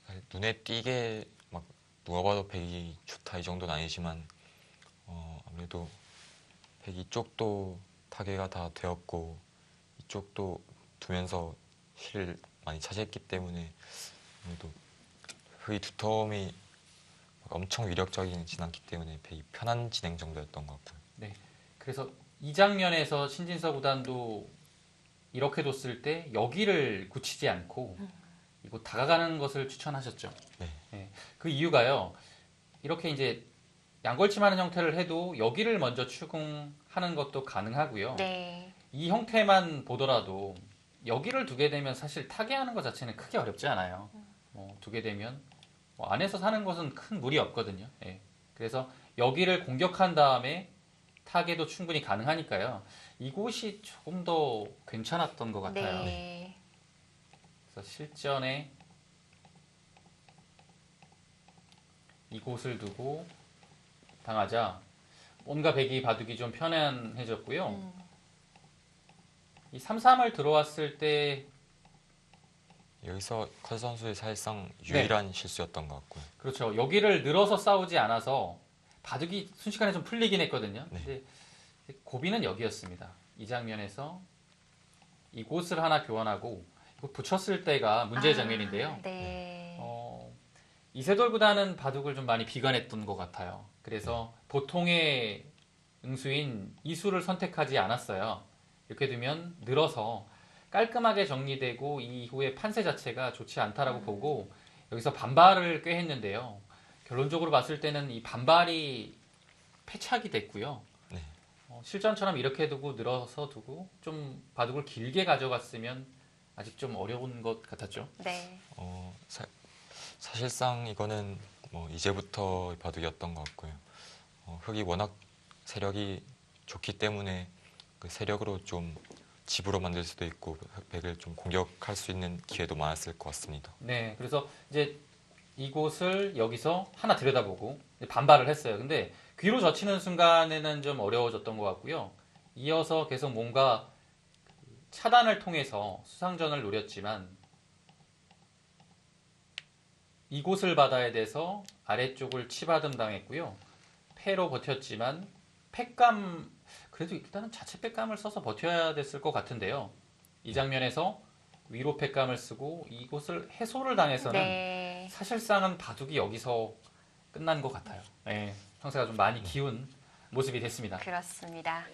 사실 눈에 띄게 막 누가 봐도 백이 좋다 이 정도는 아니지만 아무래도 백 이쪽도 타개가 다 되었고 이쪽도 두면서 힐을 많이 차지했기 때문에 아무래도 흑이 두터움이 막 엄청 위력적이진 않기 때문에 백이 편한 진행 정도였던 것 같고요. 네. 그래서 이 장면에서 신진서 구단도 이렇게 뒀을 때 여기를 굳히지 않고 이거 다가가는 것을 추천하셨죠. 네. 그 이유가요. 이렇게 이제 양걸침하는 형태를 해도 여기를 먼저 추궁하는 것도 가능하고요. 네. 이 형태만 보더라도 여기를 두게 되면 사실 타개하는 것 자체는 크게 어렵지 않아요. 두게 되면 안에서 사는 것은 큰 무리 없거든요. 예. 그래서 여기를 공격한 다음에 타개도 충분히 가능하니까요. 이곳이 조금 더 괜찮았던 것 같아요. 네. 그래서 실전에 이곳을 두고 당하자 뭔가 백이 바둑이 좀 편안해졌고요. 이 3-3을 들어왔을 때 여기서 커 선수의 사실상 유일한 실수였던 것 같고요. 그렇죠. 여기를 늘어서 싸우지 않아서 바둑이 순식간에 좀 풀리긴 했거든요. 네. 근데 고비는 여기였습니다. 이 장면에서 이곳을 하나 교환하고 이거 붙였을 때가 문제의 장면인데요. 네. 이세돌 구단은 바둑을 좀 많이 비관했던 것 같아요. 그래서 보통의 응수인 이수를 선택하지 않았어요. 이렇게 되면 늘어서 깔끔하게 정리되고 이후에 판세 자체가 좋지 않다라고 보고 여기서 반발을 꽤 했는데요. 결론적으로 봤을 때는 이 반발이 패착이 됐고요. 네. 실전처럼 이렇게 두고 늘어서 두고 좀 바둑을 길게 가져갔으면 아직 좀 어려운 것 같았죠. 네. 사실상 이거는 뭐 이제부터 바둑이었던 것 같고요. 흑이 워낙 세력이 좋기 때문에 그 세력으로 좀 집으로 만들 수도 있고 백을 좀 공격할 수 있는 기회도 많았을 것 같습니다. 네, 그래서 이제 이곳을 여기서 하나 들여다보고 반발을 했어요. 근데 귀로 젖히는 순간에는 좀 어려워졌던 것 같고요. 이어서 계속 뭔가 차단을 통해서 수상전을 노렸지만 이곳을 받아야 돼서 아래쪽을 치받음 당했고요. 패로 버텼지만 패감 그래도 일단은 자체 패감을 써서 버텨야 됐을 것 같은데요. 이 장면에서 위로 패감을 쓰고 이곳을 해소를 당해서는 네. 사실상은 바둑이 여기서 끝난 것 같아요. 네, 형세가 좀 많이 기운 모습이 됐습니다. 그렇습니다.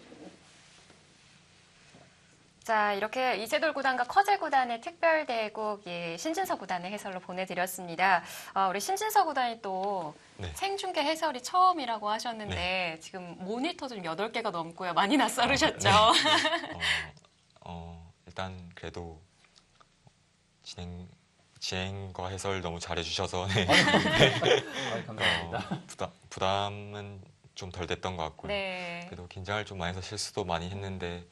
자, 이렇게 이세돌 구단과 커제 구단의 특별 대국 신진서 구단의 해설로 보내드렸습니다. 우리 신진서 구단이 또 네. 생중계 해설이 처음이라고 하셨는데 지금 모니터 좀 8개가 넘고요. 많이 낯설으셨죠? 일단 그래도 진행과 해설 너무 잘해주셔서 네. 감사합니다. 부담은 좀 덜 됐던 것 같고요. 네. 그래도 긴장을 좀 많이 해서 실수도 많이 했는데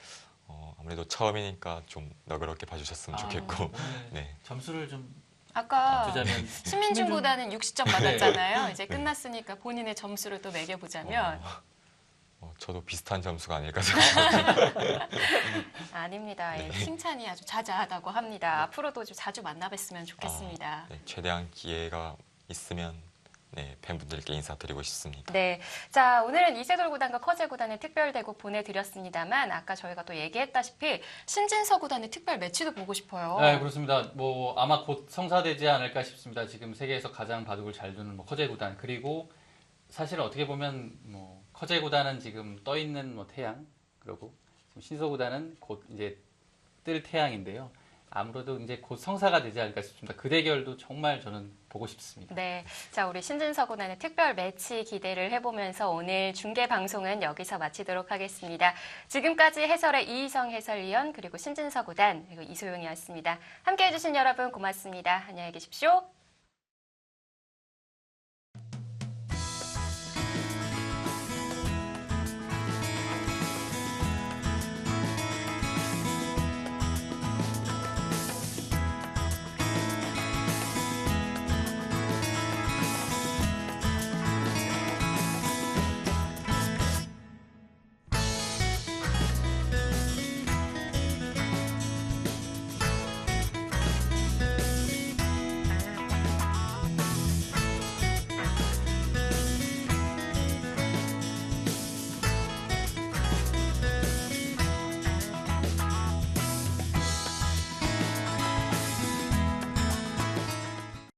아무래도 처음이니까 좀 너그럽게 봐주셨으면 좋겠고 네. 점수를 좀 아까 주자면 신민준 구단은 60점 받았잖아요. 이제 끝났으니까 본인의 점수를 또 매겨보자면 저도 비슷한 점수가 아닐까 생각합니다. 아닙니다. 예, 칭찬이 아주 자자하다고 합니다. 앞으로도 좀 자주 만나뵀으면 좋겠습니다. 네, 최대한 기회가 있으면 네, 팬분들께 인사드리고 싶습니다. 네, 자 오늘은 이세돌 구단과 커제 구단의 특별 대국 보내드렸습니다만 아까 저희가 또 얘기했다시피 신진서 구단의 특별 매치도 보고 싶어요. 네, 그렇습니다. 뭐 아마 곧 성사되지 않을까 싶습니다. 지금 세계에서 가장 바둑을 잘 두는 커제 구단 그리고 사실 어떻게 보면 커제 구단은 지금 떠 있는 태양 그리고 신서 구단은 곧 이제 뜰 태양인데요. 아무래도 이제 곧 성사가 되지 않을까 싶습니다. 그 대결도 정말 저는 보고 싶습니다. 네. 자, 우리 신진서 구단의 특별 매치 기대를 해보면서 오늘 중계 방송은 여기서 마치도록 하겠습니다. 지금까지 해설의 이희성 해설위원 그리고 신진서 구단 그리고 이소영이었습니다. 함께해 주신 여러분 고맙습니다. 안녕히 계십시오.